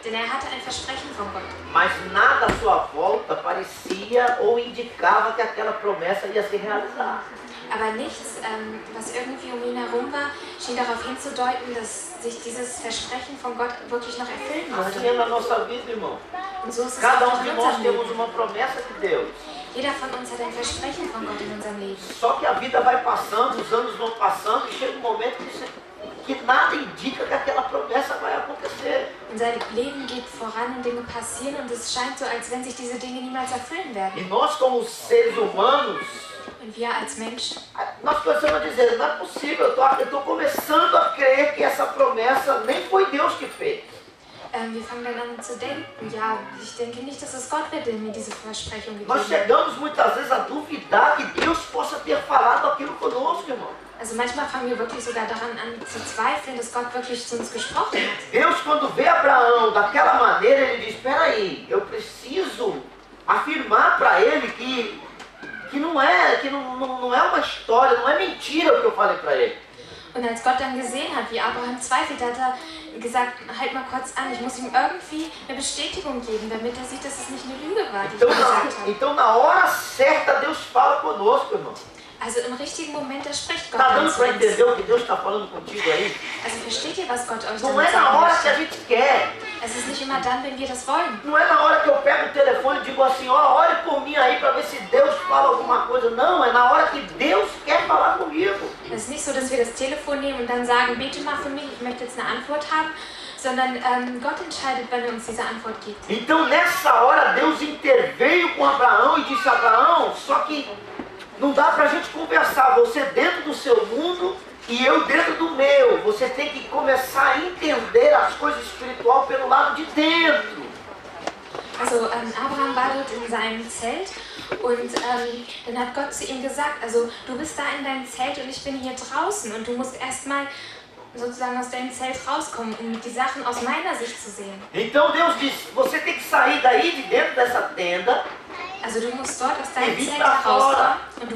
[SPEAKER 2] Denn er hatte ein Versprechen von Gott.
[SPEAKER 4] mas nada à sua volta parecia ou indicava que aquela promessa ia se realizar.
[SPEAKER 2] Aber nichts, was irgendwie um ihn herum war, schien darauf hinzudeuten, dass sich dieses Versprechen von Gott wirklich noch erfüllen
[SPEAKER 4] Assim é
[SPEAKER 2] würde.
[SPEAKER 4] na nossa vida, irmão.
[SPEAKER 2] Und so ist es
[SPEAKER 4] Cada
[SPEAKER 2] auch
[SPEAKER 4] de
[SPEAKER 2] in
[SPEAKER 4] nós
[SPEAKER 2] unserem
[SPEAKER 4] temos
[SPEAKER 2] Leben.
[SPEAKER 4] uma promessa de Deus.
[SPEAKER 2] Jeder von uns hat ein Versprechen von Gott in unserem Leben.
[SPEAKER 4] Só que a vida vai passando, os anos vão passando e chega um momento que nada indica que aquela promessa vai acontecer.
[SPEAKER 2] Unser Leben geht voran und Dinge passieren und es scheint so, als wenn sich diese Dinge niemals erfüllen
[SPEAKER 4] E
[SPEAKER 2] werden.
[SPEAKER 4] nós, como seres humanos,
[SPEAKER 2] Und wir als Menschen,
[SPEAKER 4] nós começamos a dizer: não é possível, eu estou começando a crer que essa promessa nem foi Deus que fez.
[SPEAKER 2] wir fangen dann an zu denken, ja, ich denke nicht, dass es Gott wird, der mir diese Versprechung gegeben
[SPEAKER 4] Nós
[SPEAKER 2] hat.
[SPEAKER 4] chegamos muitas vezes a duvidar que Deus possa ter falado aquilo conosco, irmão.
[SPEAKER 2] Also manchmal fangen wir wirklich sogar daran an zu zweifeln, dass Gott wirklich zu uns gesprochen hat.
[SPEAKER 4] Deus, quando vê Abraão daquela maneira, ele diz: espera aí, eu preciso afirmar para ele que não é uma história, não é mentira o que eu falei para ele.
[SPEAKER 2] Und als Gott dann gesehen hat, wie Abraham zweifelt, hat er gesagt, halt mal kurz an, ich muss ihm irgendwie eine Bestätigung geben, damit er sieht, dass es nicht eine Lüge war, die ich ihm gesagt habe.
[SPEAKER 4] Então na hora certa Deus fala conosco, irmão.
[SPEAKER 2] Also im richtigen Moment, da spricht Gott
[SPEAKER 4] Tá
[SPEAKER 2] dann
[SPEAKER 4] dando
[SPEAKER 2] zu
[SPEAKER 4] para
[SPEAKER 2] uns.
[SPEAKER 4] entender o que Deus está falando contigo aí?
[SPEAKER 2] Also versteht ihr, was Gott euch
[SPEAKER 4] Não
[SPEAKER 2] damit
[SPEAKER 4] é na
[SPEAKER 2] sagen
[SPEAKER 4] hora que a
[SPEAKER 2] möchte?
[SPEAKER 4] gente quer.
[SPEAKER 2] Es ist nicht immer dann, wenn wir das wollen.
[SPEAKER 4] Não é na hora que eu pego o telefone e digo assim: ó, olhe por mim aí para ver se Deus fala alguma coisa. Não, é na hora que Deus quer falar comigo.
[SPEAKER 2] Es ist nicht so, dass wir das Telefon nehmen und dann sagen, bete mal für mich, ich möchte jetzt eine Antwort haben, sondern Gott entscheidet, wann er uns diese Antwort gibt.
[SPEAKER 4] Então nessa hora Deus interveio com Abraão e disse: Abraão, só que não dá para a gente conversar, você dentro do seu mundo e eu dentro do meu. Você tem que começar a entender as coisas espirituais pelo lado de dentro.
[SPEAKER 2] Also Abraham war dort in seinem Zelt und dann hat Gott zu ihm gesagt, also du bist da in deinem Zelt und ich bin hier draußen und du musst erstmal sozusagen aus deinem Zelt rauskommen, um die Sachen aus meiner Sicht zu sehen.
[SPEAKER 4] Então Deus disse: você tem que sair daí de dentro dessa tenda,
[SPEAKER 2] Also du musst dort aus deinem
[SPEAKER 4] Wie
[SPEAKER 2] Zelt
[SPEAKER 4] da fora.
[SPEAKER 2] rauskommen und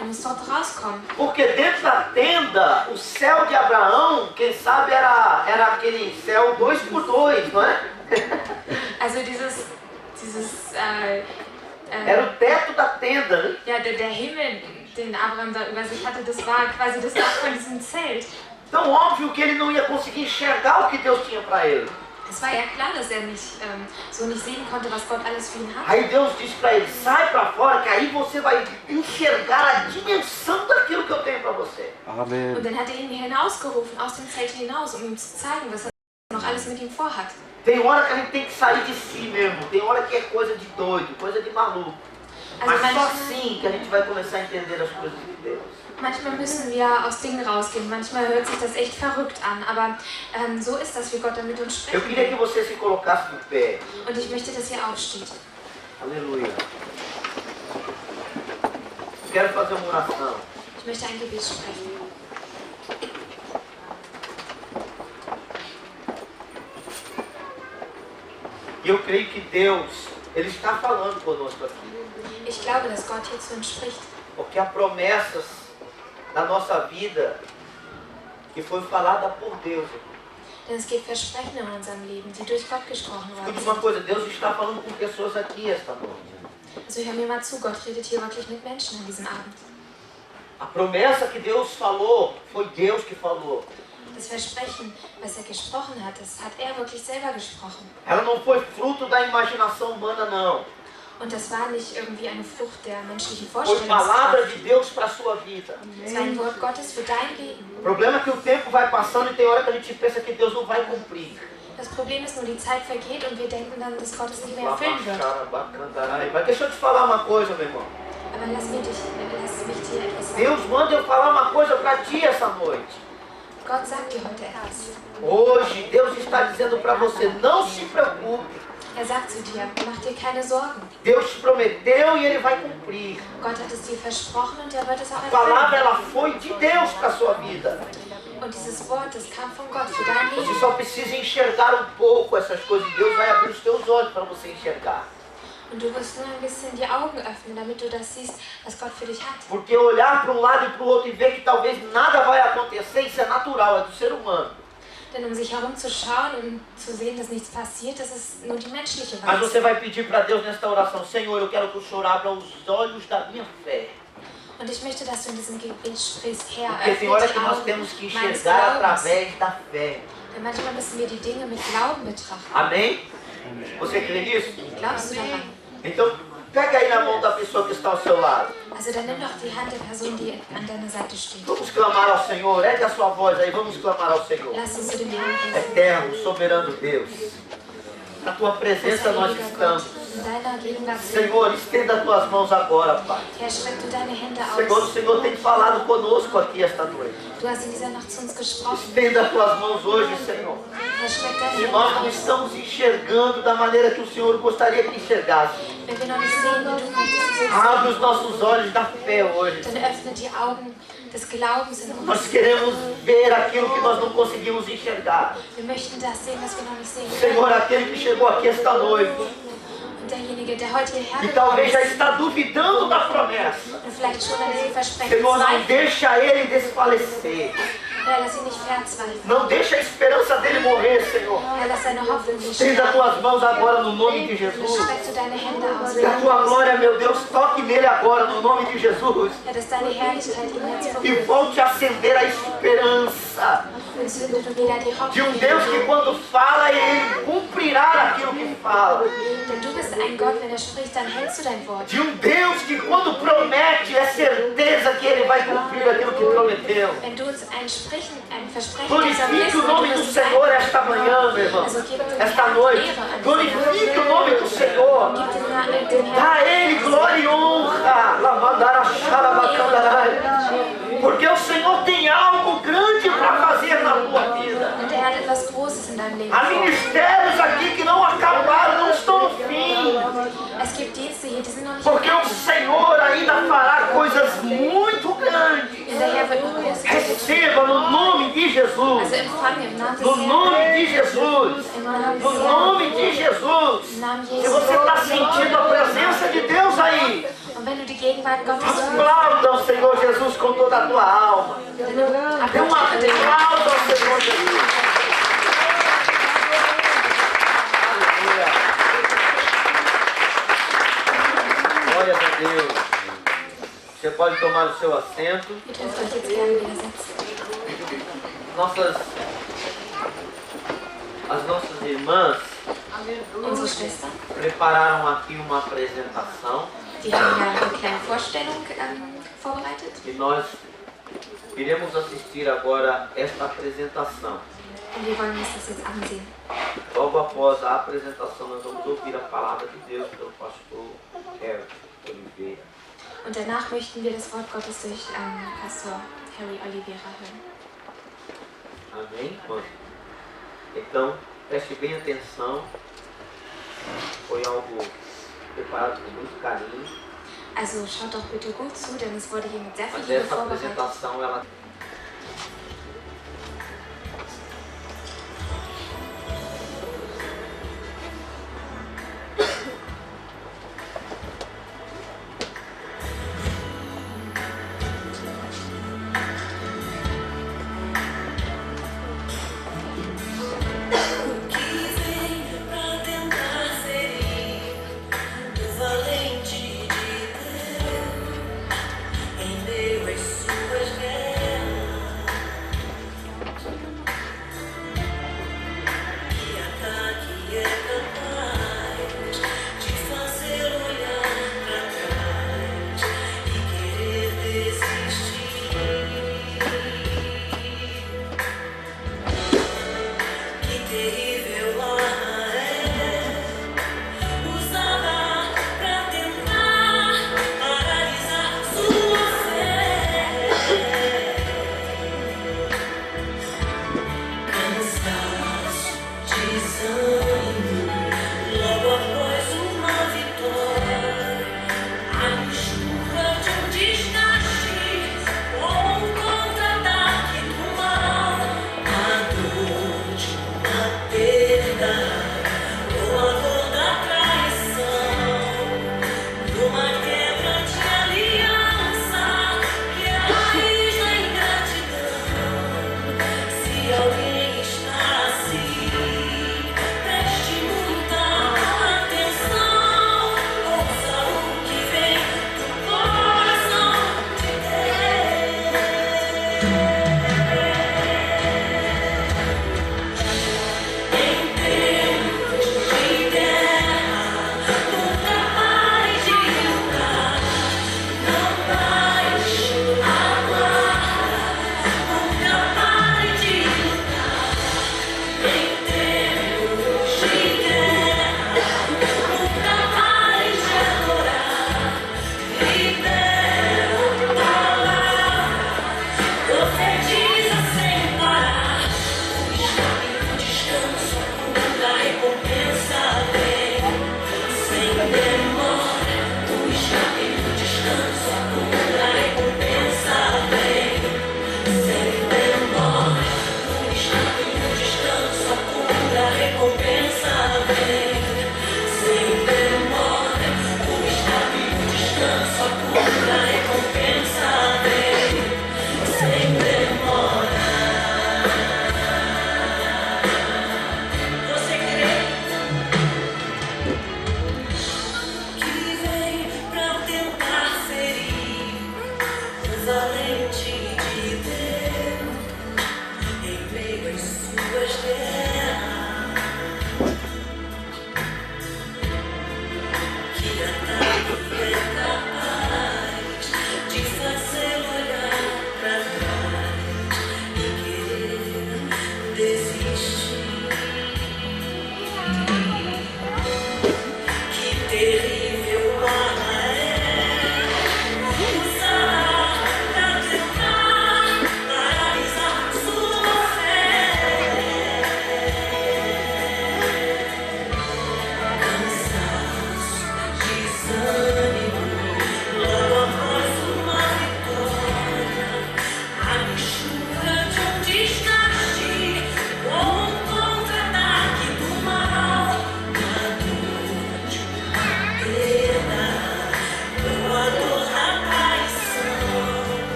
[SPEAKER 2] du musst dort rauskommen.
[SPEAKER 4] porque dentro da tenda, o céu de Abraão, quem sabe era aquele céu 2x2, não é?
[SPEAKER 2] Also dieses
[SPEAKER 4] Era o teto da tenda, né?
[SPEAKER 2] ja, der Himmel, den Abraham da über sich hatte, das war quasi das Dach von diesem Zelt.
[SPEAKER 4] Então óbvio que ele não ia conseguir enxergar o que Deus tinha para ele.
[SPEAKER 2] Es war ja klar, dass er nicht so nicht sehen konnte, was Gott alles für ihn hat.
[SPEAKER 4] Aí Deus disse para ele: sai para fora, que aí você vai enxergar a dimensão daquilo que eu tenho para você.
[SPEAKER 2] Und dann hat er ihn hinausgerufen, aus dem Zelt hinaus, um ihm zu zeigen, was er noch alles mit ihm vorhat.
[SPEAKER 4] Tem hora que a gente tem que sair de si mesmo, tem hora que é coisa de doido, coisa de maluco.
[SPEAKER 2] Also
[SPEAKER 4] Mas só assim que a gente vai começar a entender as coisas de Deus.
[SPEAKER 2] manchmal müssen wir aus Dingen rausgehen, manchmal hört sich das echt verrückt an, aber so ist das, wie Gott dann mit uns
[SPEAKER 4] Eu queria que
[SPEAKER 2] spricht.
[SPEAKER 4] você se colocasse de pé.
[SPEAKER 2] Und ich möchte, dass ihr aufsteht.
[SPEAKER 4] Aleluia. Quero fazer uma oração.
[SPEAKER 2] Ich möchte ein Gebet sprechen.
[SPEAKER 4] E eu creio que Deus, Ele está falando conosco aqui.
[SPEAKER 2] Ich glaube, dass Gott hier zu uns spricht.
[SPEAKER 4] Porque há promessas na nossa vida que foi falada por Deus.
[SPEAKER 2] Denn es gibt Versprechen in unserem Leben, die durch Gott gesprochen worden
[SPEAKER 4] Escute uma
[SPEAKER 2] sind.
[SPEAKER 4] coisa, Deus está falando com pessoas aqui esta noite.
[SPEAKER 2] Also hör mir mal zu, Gott redet hier wirklich mit Menschen an diesem Abend.
[SPEAKER 4] A promessa que Deus falou, foi Deus que falou.
[SPEAKER 2] Das Versprechen, was er gesprochen hat, das hat er wirklich selber gesprochen.
[SPEAKER 4] Ela não foi fruto da imaginação humana, não.
[SPEAKER 2] Und das war nicht irgendwie eine Frucht der menschlichen
[SPEAKER 4] Foi palavra
[SPEAKER 2] Vorstellungskraft.
[SPEAKER 4] de Deus para a sua vida.
[SPEAKER 2] Es war ein Wort Gottes für dein Leben.
[SPEAKER 4] O problema é que o tempo vai passando e tem hora que a gente pensa que Deus não vai cumprir.
[SPEAKER 2] Das Problem ist nur, die Zeit vergeht und wir denken dann, dass Gott es nicht mehr erfüllen wird.
[SPEAKER 4] Mas deixa eu te falar uma coisa, meu irmão.
[SPEAKER 2] Aber lass mich dir etwas sagen.
[SPEAKER 4] Deus manda eu falar uma coisa para ti essa noite.
[SPEAKER 2] Gott sagt dir heute etwas.
[SPEAKER 4] Hoje, Deus está dizendo para você: não se preocupe.
[SPEAKER 2] sagt zu dir, mach dir keine Sorgen.
[SPEAKER 4] Deus te prometeu e Ele vai cumprir.
[SPEAKER 2] Gott hat es dir versprochen und er wird es auch
[SPEAKER 4] A palavra
[SPEAKER 2] erfüllen.
[SPEAKER 4] ela foi de Deus para a sua vida.
[SPEAKER 2] Und dieses Wort, das kam von Gott für dein
[SPEAKER 4] Você
[SPEAKER 2] Leben.
[SPEAKER 4] só precisa enxergar um pouco essas coisas. Deus vai abrir os teus olhos para você enxergar.
[SPEAKER 2] Und du wirst nur ein bisschen die Augen öffnen, damit du das siehst, was Gott für dich hat.
[SPEAKER 4] Porque olhar para um lado e para o outro e ver que talvez nada vai acontecer, isso é natural, é do ser humano.
[SPEAKER 2] Denn um sich herumzuschauen und zu sehen, dass nichts passiert, das ist nur die menschliche
[SPEAKER 4] Mas você
[SPEAKER 2] Weise.
[SPEAKER 4] vai pedir para Deus nesta oração: Senhor, eu quero que o Senhor abra os olhos da minha fé.
[SPEAKER 2] Und ich möchte, dass du in diesem Gebet sprichst, Herr,
[SPEAKER 4] Porque tem hora
[SPEAKER 2] öffne
[SPEAKER 4] que
[SPEAKER 2] die
[SPEAKER 4] nós
[SPEAKER 2] Augen
[SPEAKER 4] temos que
[SPEAKER 2] meines
[SPEAKER 4] enxergar
[SPEAKER 2] Glaubens.
[SPEAKER 4] através da fé.
[SPEAKER 2] Denn manchmal müssen wir die Dinge mit Glauben betrachten.
[SPEAKER 4] Amém? Você crê nisso?
[SPEAKER 2] Glaubst du daran?
[SPEAKER 4] Então, pega aí na mão da pessoa que está ao seu lado.
[SPEAKER 2] Also dann nimm doch die Hand der Person, die an deiner Seite steht.
[SPEAKER 4] Vamos clamar ao Senhor. Ergue a sua voz aí, vamos clamar ao Senhor.
[SPEAKER 2] Lass uns zu dem Herrn gehen.
[SPEAKER 4] Eterno, soberano Deus. Na tua presença nós estamos.
[SPEAKER 2] In deiner Gegenwart sind wir.
[SPEAKER 4] Senhor, estenda as tuas mãos agora, Pai.
[SPEAKER 2] Herr, streck du deine Hände
[SPEAKER 4] Senhor, o
[SPEAKER 2] aus.
[SPEAKER 4] Senhor tem falado conosco aqui esta noite.
[SPEAKER 2] Du hast in dieser Nacht zu uns gesprochen.
[SPEAKER 4] Estenda as tuas mãos hoje, Senhor.
[SPEAKER 2] Herr, streck deine
[SPEAKER 4] Se
[SPEAKER 2] Hände
[SPEAKER 4] nós não
[SPEAKER 2] aus.
[SPEAKER 4] estamos enxergando da maneira que o Senhor gostaria que enxergasse,
[SPEAKER 2] Wenn wir noch nicht sehen, wie du möchtest, dass wir
[SPEAKER 4] abre
[SPEAKER 2] sehen,
[SPEAKER 4] os nossos olhos da fé hoje.
[SPEAKER 2] dann öffne die Augen des Glaubens in
[SPEAKER 4] Nós
[SPEAKER 2] uns.
[SPEAKER 4] queremos ver aquilo que nós não conseguimos enxergar.
[SPEAKER 2] Wir möchten das sehen, was wir noch nicht sehen
[SPEAKER 4] Senhor,
[SPEAKER 2] können.
[SPEAKER 4] aquele que chegou aqui esta noite
[SPEAKER 2] Und derjenige, der heute hierher
[SPEAKER 4] e
[SPEAKER 2] gekommen
[SPEAKER 4] talvez já
[SPEAKER 2] ist
[SPEAKER 4] está duvidando da promessa,
[SPEAKER 2] und vielleicht schon an diesem Versprechen
[SPEAKER 4] Senhor, não
[SPEAKER 2] zweifelt,
[SPEAKER 4] deixa ele desfalecer.
[SPEAKER 2] Herr, lass ihn nicht verzweifeln.
[SPEAKER 4] Não deixa a esperança dele morrer, Senhor.
[SPEAKER 2] Herr, lass seine Hoffnung nicht
[SPEAKER 4] Estenda as
[SPEAKER 2] sterben.
[SPEAKER 4] tuas mãos agora no nome de Jesus.
[SPEAKER 2] Streck du deine Hände aus.
[SPEAKER 4] Que a tua glória, meu Deus, toque nele agora no nome de Jesus.
[SPEAKER 2] Herr, dass deine Herrlichkeit ihn jetzt
[SPEAKER 4] E
[SPEAKER 2] berührt.
[SPEAKER 4] volte a acender a esperança
[SPEAKER 2] Und zünde du wieder die
[SPEAKER 4] de
[SPEAKER 2] Hoffnung.
[SPEAKER 4] Deus que quando fala, ele cumprirá aquilo que fala.
[SPEAKER 2] Denn du bist ein Gott, wenn er spricht, dann hältst du dein Wort.
[SPEAKER 4] De Deus que quando promete, é certeza que ele vai cumprir aquilo que prometeu.
[SPEAKER 2] Wenn du uns ein Versprechen
[SPEAKER 4] Glorifique o nome do Senhor esta manhã, meu irmão. Esta noite. Glorifique o nome do Senhor.
[SPEAKER 2] Gib dem Herrn
[SPEAKER 4] Dá a Ele glória e honra. Lavandara xarabacandarai. Porque o Senhor tem algo grande para fazer na tua vida.
[SPEAKER 2] und er hat etwas Großes in deinem Leben
[SPEAKER 4] Há
[SPEAKER 2] vor.
[SPEAKER 4] ministérios aqui que não acabaram, não estão no fim.
[SPEAKER 2] Es gibt Dienste hier, die sind noch nicht
[SPEAKER 4] Porque o
[SPEAKER 2] fertig.
[SPEAKER 4] Senhor ainda fará coisas muito grandes.
[SPEAKER 2] Und der Herr wird noch Großes tun.
[SPEAKER 4] Receba no nome de Jesus.
[SPEAKER 2] Also empfange im Namen des
[SPEAKER 4] No
[SPEAKER 2] Herrn.
[SPEAKER 4] nome de Jesus.
[SPEAKER 2] Im Namen des
[SPEAKER 4] No
[SPEAKER 2] Herrn.
[SPEAKER 4] nome de Jesus.
[SPEAKER 2] Im Namen
[SPEAKER 4] Se
[SPEAKER 2] Jesus.
[SPEAKER 4] você está sentindo a presença de Deus aí,
[SPEAKER 2] Und wenn du die Gegenwart Gottes fühlst,
[SPEAKER 4] aplauda ao Senhor Jesus com toda a tua alma.
[SPEAKER 2] dann
[SPEAKER 4] Dê um
[SPEAKER 2] applaudiere den Herrn.
[SPEAKER 4] aplauso ao Senhor Jesus. Aleluia. Glória a Deus. Você pode tomar o seu assento.
[SPEAKER 2] Ihr dürft euch jetzt gerne wieder setzen.
[SPEAKER 4] As nossas irmãs
[SPEAKER 2] Unsere Schwestern,
[SPEAKER 4] prepararam aqui uma apresentação
[SPEAKER 2] die haben ja eine kleine Vorstellung vorbereitet.
[SPEAKER 4] e nós iremos assistir agora esta apresentação.
[SPEAKER 2] Und wir wollen uns das jetzt ansehen.
[SPEAKER 4] Logo após a apresentação, nós vamos ouvir a palavra de Deus pelo pastor Harry Oliveira.
[SPEAKER 2] Und danach möchten wir das Wort Gottes durch Pastor Harry Oliveira hören.
[SPEAKER 4] Amém? Então, preste bem atenção. Foi algo preparado com muito carinho.
[SPEAKER 2] Also schaut doch bitte gut zu, denn es wurde hier mit sehr viel
[SPEAKER 4] Mas
[SPEAKER 2] Liebe
[SPEAKER 4] essa
[SPEAKER 2] vorbereitet.
[SPEAKER 4] apresentação, ela
[SPEAKER 6] Em Deus e suas guerras.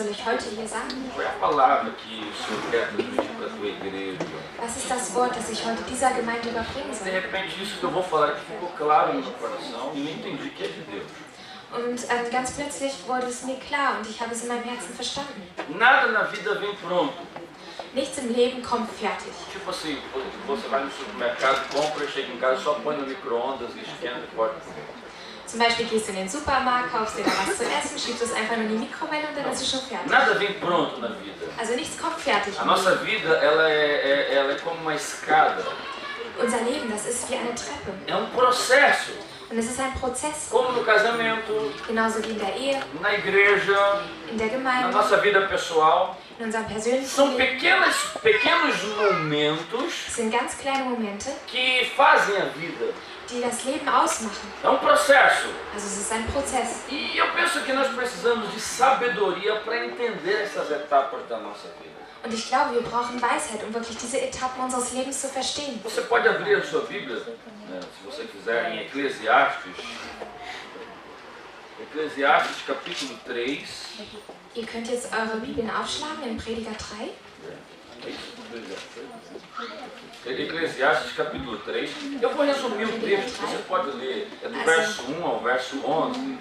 [SPEAKER 2] soll ich heute hier sagen?
[SPEAKER 6] Qual é a palavra que o Senhor quer transmitir para a tua igreja?
[SPEAKER 2] Was ist das Wort, das ich heute dieser Gemeinde überbringen
[SPEAKER 6] De
[SPEAKER 2] soll?
[SPEAKER 6] repente isso que eu vou falar aqui ficou claro no meu coração e eu entendi que é de Deus.
[SPEAKER 2] Und ganz plötzlich wurde es mir klar und ich habe es in meinem Herzen verstanden.
[SPEAKER 6] Nada na vida vem pronto.
[SPEAKER 2] Nichts im Leben kommt fertig.
[SPEAKER 6] Tipo assim, você vai no supermercado, compra, chega em casa, só põe no micro-ondas e esquenta e pode comer.
[SPEAKER 2] Zum Beispiel gehst du in den Supermarkt, kaufst dir da was zu essen, schiebst es einfach nur in die Mikrowelle und dann ist es schon fertig.
[SPEAKER 6] Nada vem pronto na vida.
[SPEAKER 2] Also nichts kommt fertig.
[SPEAKER 6] A nossa vida, ela é como uma escada.
[SPEAKER 2] Unser Leben, das ist wie eine Treppe.
[SPEAKER 6] É um processo.
[SPEAKER 2] Und es ist ein Prozess.
[SPEAKER 6] Como no casamento,
[SPEAKER 2] Genauso wie in der Ehe,
[SPEAKER 6] na igreja,
[SPEAKER 2] in der
[SPEAKER 6] na
[SPEAKER 2] Gemeinde,
[SPEAKER 6] nossa vida pessoal.
[SPEAKER 2] in unserem persönlichen
[SPEAKER 6] São
[SPEAKER 2] Leben.
[SPEAKER 6] pequenos momentos
[SPEAKER 2] Es sind ganz kleine Momente,
[SPEAKER 6] que fazem a vida.
[SPEAKER 2] die das Leben ausmachen.
[SPEAKER 6] É um processo.
[SPEAKER 2] Also es ist ein Prozess.
[SPEAKER 6] E eu penso que nós precisamos de sabedoria para entender essas etapas da nossa vida.
[SPEAKER 2] Und ich glaube, wir brauchen Weisheit, um wirklich diese Etappen unseres Lebens zu verstehen.
[SPEAKER 6] Você pode abrir a sua Bíblia, né, se você quiser, em Eclesiastes. Eclesiastes capítulo 3.
[SPEAKER 2] Ihr könnt jetzt eure Bibeln aufschlagen in Prediger 3.
[SPEAKER 6] É isso? Eclesiastes capítulo 3. Eu vou resumir o texto, você pode ler. É do verso 1 ao verso 11.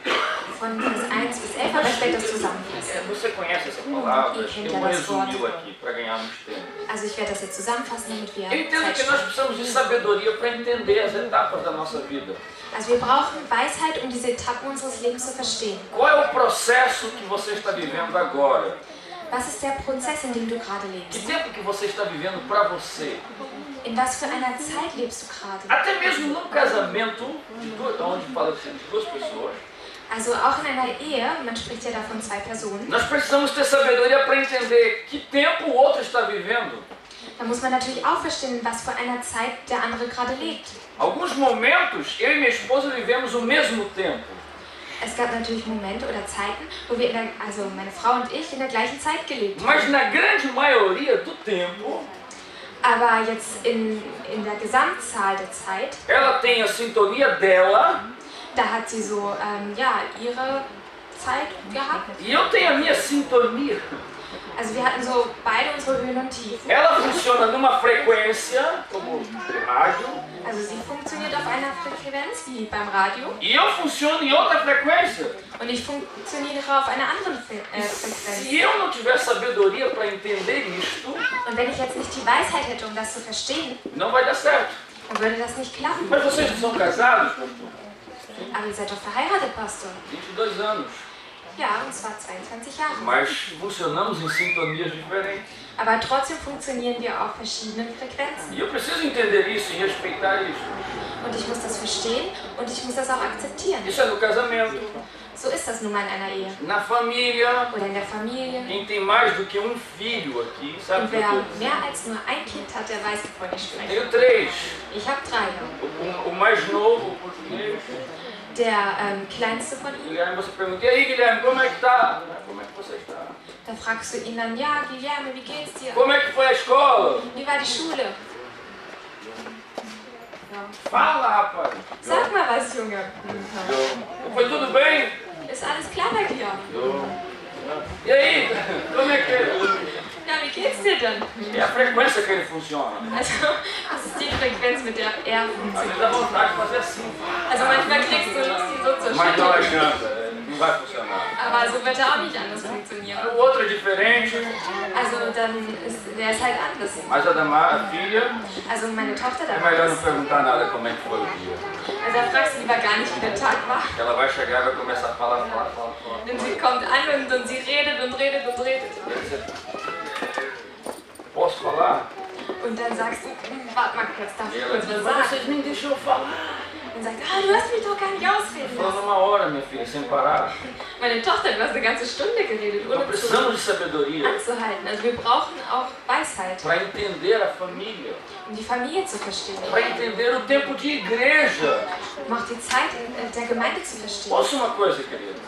[SPEAKER 2] Von Vers 1 bis 11, aber ich werde das zusammenfassen.
[SPEAKER 6] Você conhece essa palavra? Eu vou resumi-lo aqui para ganharmos tempo.
[SPEAKER 2] Also ich werde das jetzt zusammenfassen, damit wir
[SPEAKER 6] Eu entendo
[SPEAKER 2] Zeit
[SPEAKER 6] que nós
[SPEAKER 2] sparen.
[SPEAKER 6] precisamos de sabedoria para entender as etapas da nossa vida.
[SPEAKER 2] Also wir brauchen Weisheit, um diese Etappen unseres Lebens zu verstehen.
[SPEAKER 6] Qual é o processo que você está vivendo agora?
[SPEAKER 2] Was ist der Prozess, in dem du gerade
[SPEAKER 6] Que
[SPEAKER 2] lebst?
[SPEAKER 6] tempo que você está vivendo para você?
[SPEAKER 2] In was für einer Zeit lebst du gerade?
[SPEAKER 6] Até mesmo num casamento, onde fala assim, de duas pessoas,
[SPEAKER 2] Also auch in einer Ehe, man spricht ja da von zwei Personen,
[SPEAKER 6] nós precisamos ter sabedoria para entender que tempo o outro está vivendo.
[SPEAKER 2] da muss man natürlich auch verstehen, was für einer Zeit der andere gerade lebt.
[SPEAKER 6] Alguns momentos, eu e minha esposa vivemos o mesmo tempo.
[SPEAKER 2] Es gab natürlich Momente oder Zeiten, wo wir, also meine Frau und ich, in der gleichen Zeit gelebt haben.
[SPEAKER 6] Mas na grande maioria do tempo,
[SPEAKER 2] Aber jetzt in der Gesamtzahl der Zeit,
[SPEAKER 6] ela tem a sintonia dela
[SPEAKER 2] da hat sie so, ja, ihre Zeit gehabt.
[SPEAKER 6] e eu tenho a minha sintonia.
[SPEAKER 2] Also wir hatten so beide unsere Höhen und Tiefen.
[SPEAKER 6] Ela funciona numa frequência, como rádio,
[SPEAKER 2] Also sie funktioniert auf einer Frequenz wie beim Radio
[SPEAKER 6] e eu funciono em outra frequência.
[SPEAKER 2] und ich funktioniere auf einer anderen Frequenz.
[SPEAKER 6] Se eu não tiver sabedoria para entender isto,
[SPEAKER 2] Und wenn ich jetzt nicht die Weisheit hätte, um das zu verstehen,
[SPEAKER 6] não vai dar certo.
[SPEAKER 2] dann würde das nicht klappen.
[SPEAKER 6] Mas vocês não são casados, pastor?
[SPEAKER 2] Aber ihr seid doch verheiratet, Pastor.
[SPEAKER 6] 22 anos.
[SPEAKER 2] Ja, und zwar 22 Jahre.
[SPEAKER 6] Mas funcionamos em sintonias diferentes.
[SPEAKER 2] Aber trotzdem funktionieren wir auf verschiedenen Frequenzen.
[SPEAKER 6] E eu preciso entender isso e respeitar isso.
[SPEAKER 2] Und ich muss das verstehen und ich muss das auch akzeptieren.
[SPEAKER 6] Isso é no casamento,
[SPEAKER 2] So ist das nun mal in einer Ehe.
[SPEAKER 6] na família.
[SPEAKER 2] Oder in der Familie.
[SPEAKER 6] Quem tem mais do que um filho aqui, sabe o
[SPEAKER 2] Und
[SPEAKER 6] que eu
[SPEAKER 2] wer
[SPEAKER 6] estou dizendo?
[SPEAKER 2] mehr als nur ein Kind hat, der weiß, wovon ich spreche.
[SPEAKER 6] Tenho 3.
[SPEAKER 2] Ich habe 3.
[SPEAKER 6] O mais novo, o português.
[SPEAKER 2] Der kleinste von ihnen,
[SPEAKER 6] Guilherme, você pergunta, e aí Guilherme, como é que tá? Como é que você está?
[SPEAKER 2] da fragst du ihn dann, ja, Guilherme, wie geht's dir?
[SPEAKER 6] Como é que foi a escola?
[SPEAKER 2] Wie war die Schule?
[SPEAKER 6] Fala, rapaz.
[SPEAKER 2] Sag mal was, Junge.
[SPEAKER 6] Foi tudo bem?
[SPEAKER 2] Ist alles klar bei dir?
[SPEAKER 6] E aí, como é que...
[SPEAKER 2] Ja, wie geht's dir denn?
[SPEAKER 6] É a frequência que ele funciona.
[SPEAKER 2] Also, das ist die Frequenz, mit der er
[SPEAKER 6] Às vezes
[SPEAKER 2] funktioniert.
[SPEAKER 6] dá vontade de fazer assim.
[SPEAKER 2] Also manchmal kriegst du Lust, ihn so zu
[SPEAKER 6] Mas não
[SPEAKER 2] schütteln.
[SPEAKER 6] adianta, não vai funcionar.
[SPEAKER 2] Aber so wird er auch nicht anders funktionieren.
[SPEAKER 6] O outro é diferente.
[SPEAKER 2] Also dann ist der ist halt anders.
[SPEAKER 6] Mas a Damar, a filha,
[SPEAKER 2] Also meine Tochter
[SPEAKER 6] é melhor não
[SPEAKER 2] damals.
[SPEAKER 6] perguntar nada como é que foi o dia.
[SPEAKER 2] Also da fragst du lieber gar nicht, wie der Tag war.
[SPEAKER 6] Ela vai chegar e vai começar a falar.
[SPEAKER 2] Denn sie kommt an und sie redet und redet und redet.
[SPEAKER 6] E aí você, posso falar?
[SPEAKER 2] Und dann sagst du, warte mal kurz, darf
[SPEAKER 6] E
[SPEAKER 2] ich
[SPEAKER 6] ela
[SPEAKER 2] kurz
[SPEAKER 6] diz,
[SPEAKER 2] was
[SPEAKER 6] mas
[SPEAKER 2] sagen?
[SPEAKER 6] vocês nem deixam eu falar.
[SPEAKER 2] Und sagt, ah, du hast mich doch gar nicht ausreden
[SPEAKER 6] Falando
[SPEAKER 2] lassen.
[SPEAKER 6] uma hora, minha filha, sem parar.
[SPEAKER 2] Meine Tochter, du hast eine ganze Stunde geredet,
[SPEAKER 6] Então
[SPEAKER 2] ohne
[SPEAKER 6] precisamos de
[SPEAKER 2] zu
[SPEAKER 6] sabedoria
[SPEAKER 2] anzuhalten. Also wir brauchen auch Weisheit,
[SPEAKER 6] para entender a família,
[SPEAKER 2] um die Familie zu verstehen,
[SPEAKER 6] para entender o tempo de igreja.
[SPEAKER 2] um auch die Zeit der Gemeinde zu verstehen.
[SPEAKER 6] Ouça uma coisa, querido.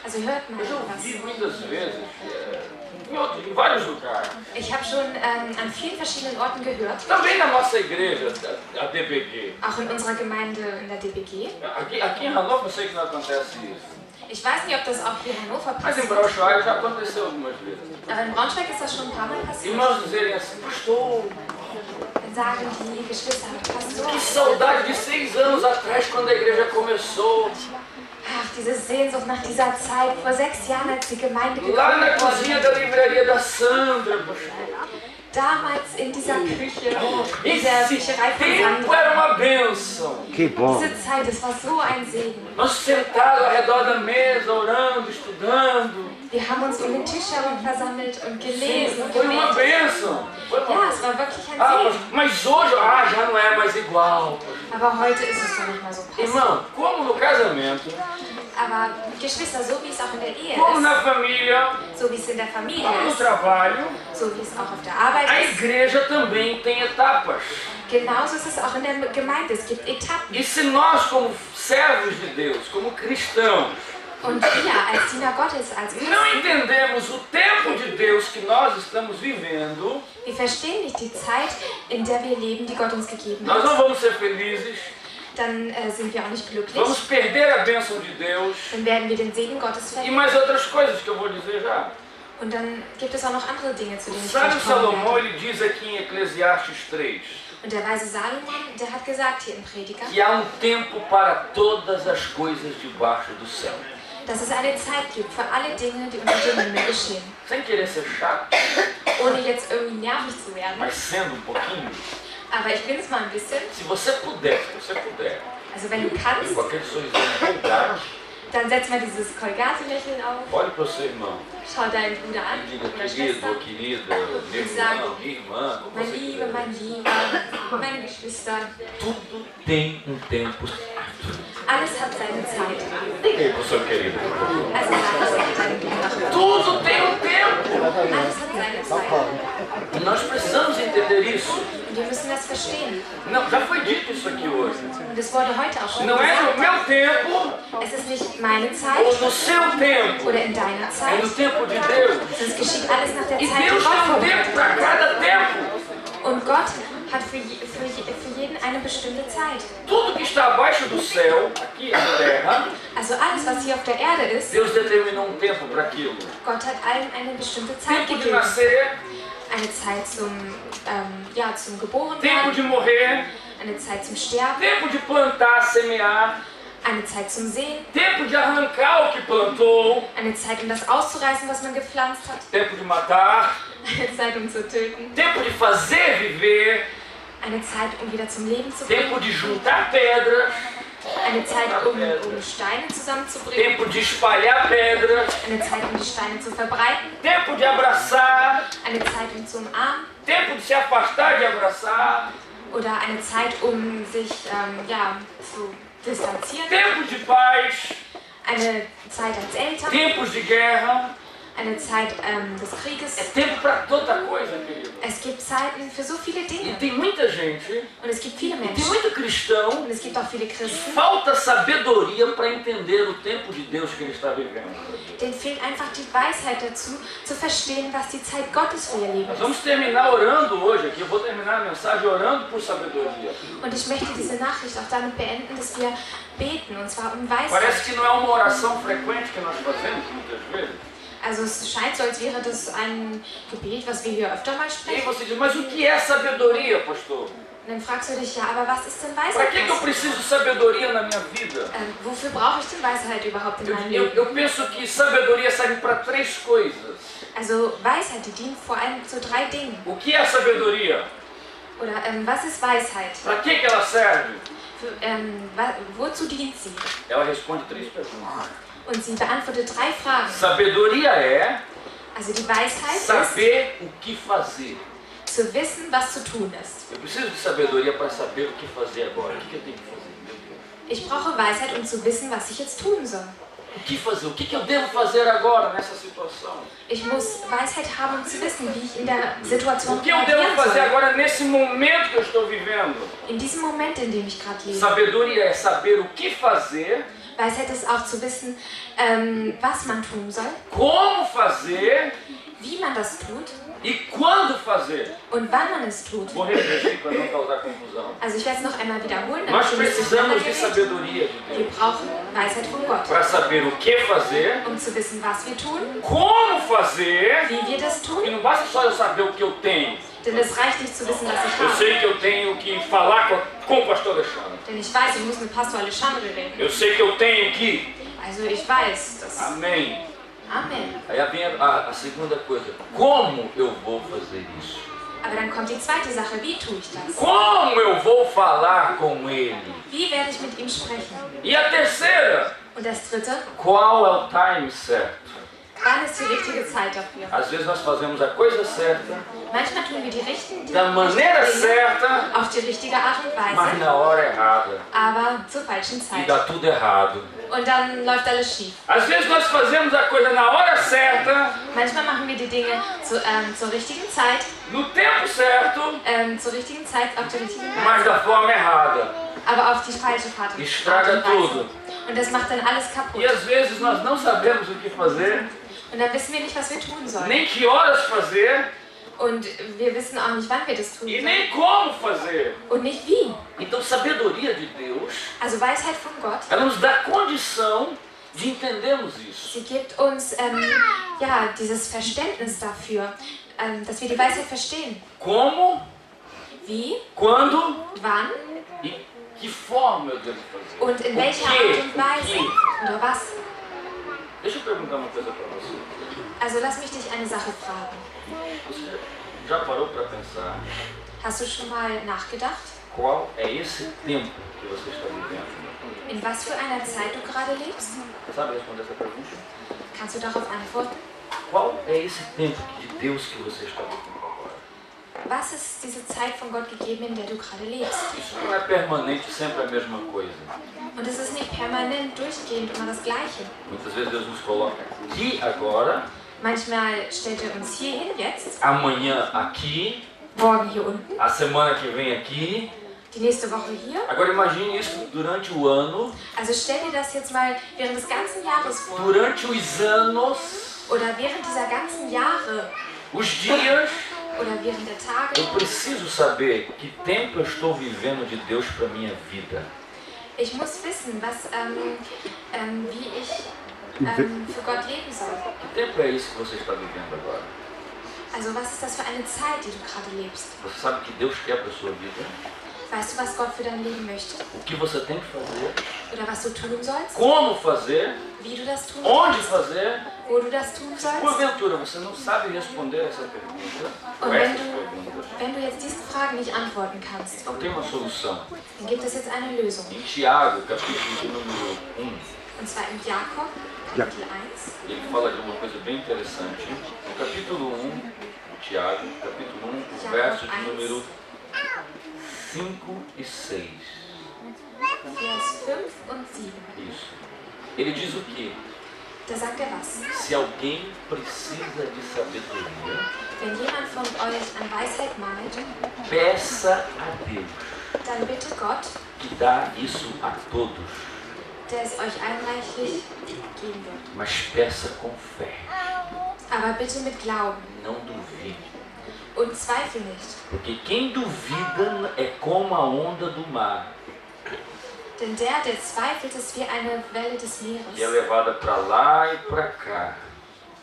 [SPEAKER 2] Also hört mal
[SPEAKER 6] Eu já ouvi
[SPEAKER 2] was.
[SPEAKER 6] muitas vezes, em vários lugares,
[SPEAKER 2] Ich habe schon an vielen verschiedenen Orten gehört,
[SPEAKER 6] também na nossa igreja, a DBG.
[SPEAKER 2] auch in unserer Gemeinde in der DBG.
[SPEAKER 6] Aqui em Hannover eu sei que não acontece isso.
[SPEAKER 2] Ich weiß nicht, ob das auch hier in Hannover
[SPEAKER 6] Mas em
[SPEAKER 2] passiert.
[SPEAKER 6] Braunschweig já aconteceu algumas vezes.
[SPEAKER 2] Aber in Braunschweig ist das schon ein paar Mal passiert.
[SPEAKER 6] Irmãos dizerem assim, pastor,
[SPEAKER 2] Dann sagen die Geschwister, Pastor,
[SPEAKER 6] que saudade de 6 anos atrás quando a igreja começou.
[SPEAKER 2] ach, diese Sehnsucht nach dieser Zeit, vor 6 Jahren, als die Gemeinde
[SPEAKER 6] Lá na
[SPEAKER 2] gegründet
[SPEAKER 6] cozinha
[SPEAKER 2] wurde.
[SPEAKER 6] da livraria da Sandra, pastor.
[SPEAKER 2] Damals in dieser Küche, in der
[SPEAKER 6] Esse
[SPEAKER 2] Bücherei von
[SPEAKER 6] tempo
[SPEAKER 2] Sandra.
[SPEAKER 6] era uma bênção.
[SPEAKER 4] Que bom.
[SPEAKER 2] Diese Zeit, es war so ein Segen.
[SPEAKER 6] Nós sentados ao redor da mesa, orando, estudando.
[SPEAKER 2] Wir haben uns um den Tisch herum versammelt und gelesen und
[SPEAKER 6] Foi uma
[SPEAKER 2] gebetet.
[SPEAKER 6] bênção. Foi
[SPEAKER 2] Ja,
[SPEAKER 6] uma...
[SPEAKER 2] es war wirklich ein
[SPEAKER 6] Ah,
[SPEAKER 2] Segen.
[SPEAKER 6] mas hoje, já não é mais igual.
[SPEAKER 2] Aber heute ist es doch nicht mehr so passend.
[SPEAKER 6] Irmão, como no casamento,
[SPEAKER 2] Aber Geschwister, so wie es auch in der Ehe
[SPEAKER 6] como
[SPEAKER 2] ist,
[SPEAKER 6] na família,
[SPEAKER 2] so wie es in der Familie
[SPEAKER 6] como no
[SPEAKER 2] ist,
[SPEAKER 6] trabalho,
[SPEAKER 2] so wie es auch auf der Arbeit
[SPEAKER 6] a
[SPEAKER 2] ist,
[SPEAKER 6] igreja também tem etapas.
[SPEAKER 2] genauso ist es auch in der Gemeinde. Es gibt Etappen.
[SPEAKER 6] E se nós, como servos de Deus, como cristãos,
[SPEAKER 2] Und wir als Diener Gottes, als
[SPEAKER 6] não
[SPEAKER 2] Christen,
[SPEAKER 6] entendemos o tempo de Deus que nós estamos vivendo,
[SPEAKER 2] wir verstehen nicht die Zeit, in der wir leben, die Gott uns gegeben
[SPEAKER 6] nós não
[SPEAKER 2] hat,
[SPEAKER 6] vamos ser felizes,
[SPEAKER 2] dann sind wir auch nicht glücklich.
[SPEAKER 6] vamos perder a bênção de Deus
[SPEAKER 2] Dann werden wir den Segen Gottes
[SPEAKER 6] e
[SPEAKER 2] verlieren.
[SPEAKER 6] mais outras coisas que eu vou dizer já.
[SPEAKER 2] Und dann gibt es auch noch andere Dinge, zu denen ich
[SPEAKER 6] Sábio
[SPEAKER 2] gleich kommen
[SPEAKER 6] Salomão,
[SPEAKER 2] werde.
[SPEAKER 6] ele diz aqui em Eclesiastes 3,
[SPEAKER 2] Und der weise Salomon, der hat gesagt hier im Prediger,
[SPEAKER 6] que há tempo para todas as coisas debaixo do céu.
[SPEAKER 2] dass es eine Zeit gibt für alle Dinge, die unter dem Himmel geschehen.
[SPEAKER 6] Sem querer ser chato,
[SPEAKER 2] Ohne jetzt irgendwie nervig zu werden.
[SPEAKER 6] mas sendo pouquinho,
[SPEAKER 2] Aber ich bin es mal ein bisschen.
[SPEAKER 6] se você puder,
[SPEAKER 2] Also wenn du kannst,
[SPEAKER 6] com aquele sorriso empolgado,
[SPEAKER 2] dann setz mal dieses Colgate-Lächeln auf.
[SPEAKER 6] olhe para o seu irmão
[SPEAKER 2] Schau deinen Bruder an
[SPEAKER 6] e diga,
[SPEAKER 2] oder
[SPEAKER 6] querido
[SPEAKER 2] Schwester.
[SPEAKER 6] ou querida, meu irmão, minha irmã, como
[SPEAKER 2] Mein
[SPEAKER 6] você
[SPEAKER 2] Liebe,
[SPEAKER 6] quiser.
[SPEAKER 2] mein Lieber, meine Geschwister.
[SPEAKER 6] Tudo tem tempo.
[SPEAKER 2] Alles hat seine Zeit.
[SPEAKER 6] Diga aí para o seu querido.
[SPEAKER 2] Also sag es auch deinem Bruder.
[SPEAKER 6] Tudo tem tempo.
[SPEAKER 2] Alles hat seine Zeit.
[SPEAKER 6] E nós precisamos entender isso.
[SPEAKER 2] Und wir müssen das verstehen.
[SPEAKER 6] Não, já foi dito isso aqui hoje.
[SPEAKER 2] Und es wurde heute auch schon
[SPEAKER 6] Não é no
[SPEAKER 2] gesagt.
[SPEAKER 6] meu tempo
[SPEAKER 2] Es ist nicht meine
[SPEAKER 6] ou
[SPEAKER 2] Zeit
[SPEAKER 6] no seu tempo.
[SPEAKER 2] oder in deiner
[SPEAKER 6] É
[SPEAKER 2] Zeit.
[SPEAKER 6] no tempo de Deus.
[SPEAKER 2] Es geschieht alles nach der
[SPEAKER 6] E
[SPEAKER 2] Zeit, die
[SPEAKER 6] Deus
[SPEAKER 2] Gott
[SPEAKER 6] tem
[SPEAKER 2] vorbereitet
[SPEAKER 6] tempo para
[SPEAKER 2] hat.
[SPEAKER 6] cada tempo.
[SPEAKER 2] Und Gott hat für jeden eine bestimmte Zeit.
[SPEAKER 6] Tudo que está abaixo do céu, aqui na terra,
[SPEAKER 2] Also alles, was hier auf der Erde ist,
[SPEAKER 6] Deus determinou tempo para aquilo.
[SPEAKER 2] Gott hat allen eine bestimmte Zeit
[SPEAKER 6] Tempo de
[SPEAKER 2] gegeben.
[SPEAKER 6] nascer,
[SPEAKER 2] Eine Zeit zum
[SPEAKER 6] tempo
[SPEAKER 2] Geborenwerden,
[SPEAKER 6] de morrer,
[SPEAKER 2] eine Zeit zum Sterben,
[SPEAKER 6] tempo de plantar, semear,
[SPEAKER 2] eine Zeit zum Sehen,
[SPEAKER 6] tempo de arrancar o que plantou,
[SPEAKER 2] eine Zeit, um das auszureißen, was man gepflanzt hat,
[SPEAKER 6] tempo de matar,
[SPEAKER 2] eine Zeit, um zu töten,
[SPEAKER 6] tempo de fazer viver,
[SPEAKER 2] eine Zeit, um wieder zum Leben zu bringen,
[SPEAKER 6] tempo de juntar pedras,
[SPEAKER 2] eine Zeit, um Steine zusammenzubringen,
[SPEAKER 6] tempo de espalhar pedras,
[SPEAKER 2] eine Zeit, um die Steine zu verbreiten,
[SPEAKER 6] tempo de abraçar,
[SPEAKER 2] eine Zeit, um zu umarmen
[SPEAKER 6] tempo de se afastar de abraçar,
[SPEAKER 2] oder eine Zeit, um sich zu distanzieren,
[SPEAKER 6] tempo de paz,
[SPEAKER 2] eine Zeit als Eltern,
[SPEAKER 6] tempos de guerra.
[SPEAKER 2] eine Zeit des
[SPEAKER 6] É
[SPEAKER 2] Krieges.
[SPEAKER 6] tempo para toda coisa, querido.
[SPEAKER 2] Es gibt Zeiten für so viele
[SPEAKER 6] E
[SPEAKER 2] Dinge
[SPEAKER 6] tem muita gente,
[SPEAKER 2] und es gibt viele
[SPEAKER 6] e tem
[SPEAKER 2] Menschen
[SPEAKER 6] muito cristão,
[SPEAKER 2] und es gibt auch viele Christen,
[SPEAKER 6] falta sabedoria para entender o tempo de Deus que ele está vivendo.
[SPEAKER 2] denen fehlt einfach die Weisheit dazu, zu verstehen, was die Zeit Gottes für ihr Leben
[SPEAKER 6] Nós
[SPEAKER 2] ist.
[SPEAKER 6] vamos terminar orando hoje aqui. Eu vou terminar a mensagem orando por sabedoria.
[SPEAKER 2] Und ich möchte diese Nachricht auch damit beenden, dass wir beten, und zwar um
[SPEAKER 6] Parece
[SPEAKER 2] Weisheit.
[SPEAKER 6] que não é uma oração frequente que nós fazemos muitas vezes.
[SPEAKER 2] Also es scheint so, als wäre das ein Gebet, was wir hier öfter mal
[SPEAKER 6] E aí
[SPEAKER 2] sprechen.
[SPEAKER 6] você diz, mas o que é sabedoria, pastor?
[SPEAKER 2] Und dann fragst du dich, ja, aber was ist denn
[SPEAKER 6] Para
[SPEAKER 2] Weisheit?
[SPEAKER 6] que eu preciso de sabedoria na minha vida?
[SPEAKER 2] Wofür brauche ich denn Weisheit überhaupt in meinem
[SPEAKER 6] Eu
[SPEAKER 2] Leben?
[SPEAKER 6] penso que sabedoria serve para 3 coisas.
[SPEAKER 2] Also Weisheit, die dient vor allem zu 3 Dingen.
[SPEAKER 6] O que é sabedoria?
[SPEAKER 2] Oder was ist Weisheit?
[SPEAKER 6] Para que ela serve?
[SPEAKER 2] Wozu dient sie?
[SPEAKER 6] Ela responde 3 perguntas.
[SPEAKER 2] Und sie beantwortet 3 Fragen.
[SPEAKER 6] Sabedoria é
[SPEAKER 2] Also die Weisheit ist,
[SPEAKER 6] saber o que fazer.
[SPEAKER 2] zu wissen, was zu tun ist.
[SPEAKER 6] Eu preciso de sabedoria para saber o que fazer agora. O que eu tenho que fazer? Meu Deus.
[SPEAKER 2] Ich brauche Weisheit, um zu wissen, was ich jetzt tun soll.
[SPEAKER 6] O que fazer? O que eu devo fazer agora nessa situação?
[SPEAKER 2] Ich muss Weisheit haben, um zu wissen, wie ich in der Situation
[SPEAKER 6] O que eu devo
[SPEAKER 2] reagieren
[SPEAKER 6] fazer
[SPEAKER 2] soll.
[SPEAKER 6] agora nesse momento que eu estou vivendo?
[SPEAKER 2] In diesem Moment, in dem ich gerade lebe.
[SPEAKER 6] Sabedoria é saber o que fazer,
[SPEAKER 2] Weisheit ist auch zu wissen, was man tun soll,
[SPEAKER 6] como fazer
[SPEAKER 2] wie man das tut
[SPEAKER 6] e quando fazer. fazer.
[SPEAKER 2] und wann man es tut.
[SPEAKER 6] Vou repetir para não causar confusão.
[SPEAKER 2] Also ich werde es noch einmal wiederholen,
[SPEAKER 6] Nós
[SPEAKER 2] damit es nicht
[SPEAKER 6] precisamos de
[SPEAKER 2] durcheinander gerät.
[SPEAKER 6] sabedoria de
[SPEAKER 2] Wir
[SPEAKER 6] Deus
[SPEAKER 2] brauchen Weisheit von Gott,
[SPEAKER 6] para saber o que fazer,
[SPEAKER 2] um zu wissen, was wir tun,
[SPEAKER 6] como fazer,
[SPEAKER 2] wie wir das
[SPEAKER 6] e
[SPEAKER 2] tun.
[SPEAKER 6] não basta só eu saber o que eu tenho.
[SPEAKER 2] Denn es reicht nicht zu wissen, was ich
[SPEAKER 6] Eu
[SPEAKER 2] habe.
[SPEAKER 6] sei que eu tenho que falar com o pastor Alexandre.
[SPEAKER 2] Denn ich weiß, ich muss mit Pastor Alexandre reden.
[SPEAKER 6] Eu sei que eu tenho que.
[SPEAKER 2] Also ich weiß, das...
[SPEAKER 6] Amém.
[SPEAKER 2] Amen.
[SPEAKER 6] Aí vem a segunda coisa. Como eu vou fazer isso?
[SPEAKER 2] Aber dann kommt die zweite Sache, wie tue ich das?
[SPEAKER 6] Como eu vou falar com ele?
[SPEAKER 2] Wie werde ich mit ihm sprechen?
[SPEAKER 6] E a terceira,
[SPEAKER 2] Und das dritte,
[SPEAKER 6] qual é o time certo?
[SPEAKER 2] wann ist die richtige Zeit dafür?
[SPEAKER 6] Às vezes nós fazemos a coisa certa,
[SPEAKER 2] Manchmal tun wir die richtigen
[SPEAKER 6] da maneira
[SPEAKER 2] Dinge
[SPEAKER 6] certa,
[SPEAKER 2] auf die richtige Art und
[SPEAKER 6] mas
[SPEAKER 2] Weise,
[SPEAKER 6] na hora errada.
[SPEAKER 2] aber zur falschen
[SPEAKER 6] E
[SPEAKER 2] Zeit.
[SPEAKER 6] dá tudo errado.
[SPEAKER 2] Und dann läuft alles schief.
[SPEAKER 6] Às vezes nós fazemos a coisa na hora certa,
[SPEAKER 2] Manchmal machen wir die Dinge zur richtigen Zeit,
[SPEAKER 6] no tempo certo,
[SPEAKER 2] zur richtigen Zeit, auf der richtigen
[SPEAKER 6] mas
[SPEAKER 2] Weise,
[SPEAKER 6] da forma errada.
[SPEAKER 2] aber auf die falsche Art und
[SPEAKER 6] Estraga tudo.
[SPEAKER 2] Weise. Und das macht dann alles kaputt.
[SPEAKER 6] E às vezes nós não sabemos o que fazer,
[SPEAKER 2] Und dann wissen wir nicht, was wir tun sollen.
[SPEAKER 6] nem que horas fazer
[SPEAKER 2] Und wir wissen auch nicht, wann wir das tun
[SPEAKER 6] e
[SPEAKER 2] sollen.
[SPEAKER 6] nem como fazer.
[SPEAKER 2] Und nicht wie.
[SPEAKER 6] Então, sabedoria de Deus,
[SPEAKER 2] Also Weisheit von Gott,
[SPEAKER 6] ela nos dá condição de entendermos isso.
[SPEAKER 2] sie gibt uns ja, dieses Verständnis dafür, dass wir die Weisheit verstehen.
[SPEAKER 6] Como,
[SPEAKER 2] Wie,
[SPEAKER 6] quando
[SPEAKER 2] wann
[SPEAKER 6] e que forma eu devo fazer.
[SPEAKER 2] und in
[SPEAKER 6] O
[SPEAKER 2] welcher
[SPEAKER 6] quê?
[SPEAKER 2] Art und Weise.
[SPEAKER 6] O quê?
[SPEAKER 2] Oder was?
[SPEAKER 6] Deixa eu perguntar uma coisa para você.
[SPEAKER 2] Also lass mich dich eine Sache fragen.
[SPEAKER 6] Você já parou para pensar
[SPEAKER 2] Hast du schon mal nachgedacht,
[SPEAKER 6] qual é esse tempo que você está vivendo?
[SPEAKER 2] in was für einer Zeit du gerade lebst?
[SPEAKER 6] Você sabe responder essa pergunta?
[SPEAKER 2] Kannst du darauf antworten?
[SPEAKER 6] Qual é esse tempo de Deus que você está vivendo agora?
[SPEAKER 2] Was ist diese Zeit von Gott gegeben, in der du gerade lebst?
[SPEAKER 6] Isso não é permanente, sempre a mesma coisa.
[SPEAKER 2] Und es ist nicht permanent durchgehend immer das Gleiche.
[SPEAKER 6] Muitas vezes Deus nos coloca aqui agora,
[SPEAKER 2] Manchmal stellt er uns hier hin, jetzt,
[SPEAKER 6] amanhã aqui,
[SPEAKER 2] morgen hier unten,
[SPEAKER 6] a semana que vem aqui.
[SPEAKER 2] die nächste Woche hier.
[SPEAKER 6] Agora imagine isso durante o ano,
[SPEAKER 2] Also stell dir das jetzt mal während des ganzen Jahres vor.
[SPEAKER 6] durante os anos,
[SPEAKER 2] Oder während dieser ganzen Jahre.
[SPEAKER 6] os dias.
[SPEAKER 2] Oder während der Tage.
[SPEAKER 6] Eu preciso saber que tempo eu estou vivendo de Deus para minha vida.
[SPEAKER 2] Ich muss wissen, wie ich für Gott leben soll.
[SPEAKER 6] Que tempo é esse que você está vivendo agora?
[SPEAKER 2] Also was ist das für eine Zeit, die du gerade lebst?
[SPEAKER 6] Você sabe o que Deus quer para a sua vida?
[SPEAKER 2] Weißt du, was Gott für dein Leben möchte?
[SPEAKER 6] O que você tem que fazer?
[SPEAKER 2] Oder was du tun sollst?
[SPEAKER 6] Como fazer?
[SPEAKER 2] Wie du das tun
[SPEAKER 6] Onde
[SPEAKER 2] sollst?
[SPEAKER 6] fazer?
[SPEAKER 2] Wo du das tun sollst?
[SPEAKER 6] Porventura, você não sabe responder essa pergunta? Ou
[SPEAKER 2] Und
[SPEAKER 6] essas perguntas?
[SPEAKER 2] wenn du jetzt diesen Fragen nicht antworten kannst,
[SPEAKER 6] Tem uma solução.
[SPEAKER 2] dann gibt es jetzt eine Lösung.
[SPEAKER 6] Em Tiago, capítulo de número 1,
[SPEAKER 2] Und zwar in Jakob, Kapitel 1.
[SPEAKER 6] ele fala de uma coisa bem interessante. No capítulo 1, de Tiago, capítulo 1, verso de número 5 e 6.
[SPEAKER 2] Vers 5 und 7.
[SPEAKER 6] Isso. Ele diz o quê?
[SPEAKER 2] Da sagt er was.
[SPEAKER 6] Se alguém precisa de sabedoria,
[SPEAKER 2] Wenn jemand von euch an Weisheit mangelt,
[SPEAKER 6] peça a Deus,
[SPEAKER 2] dann bitte Gott,
[SPEAKER 6] que dá isso a todos,
[SPEAKER 2] der es euch einreichlich geben wird.
[SPEAKER 6] mas peça com fé.
[SPEAKER 2] Aber bitte mit Glauben
[SPEAKER 6] Não duvide.
[SPEAKER 2] und zweifel nicht.
[SPEAKER 6] Porque quem duvida é como a onda do mar,
[SPEAKER 2] Denn der zweifelt, ist wie eine Welle des
[SPEAKER 6] que é
[SPEAKER 2] Meeres,
[SPEAKER 6] levada para lá e para cá.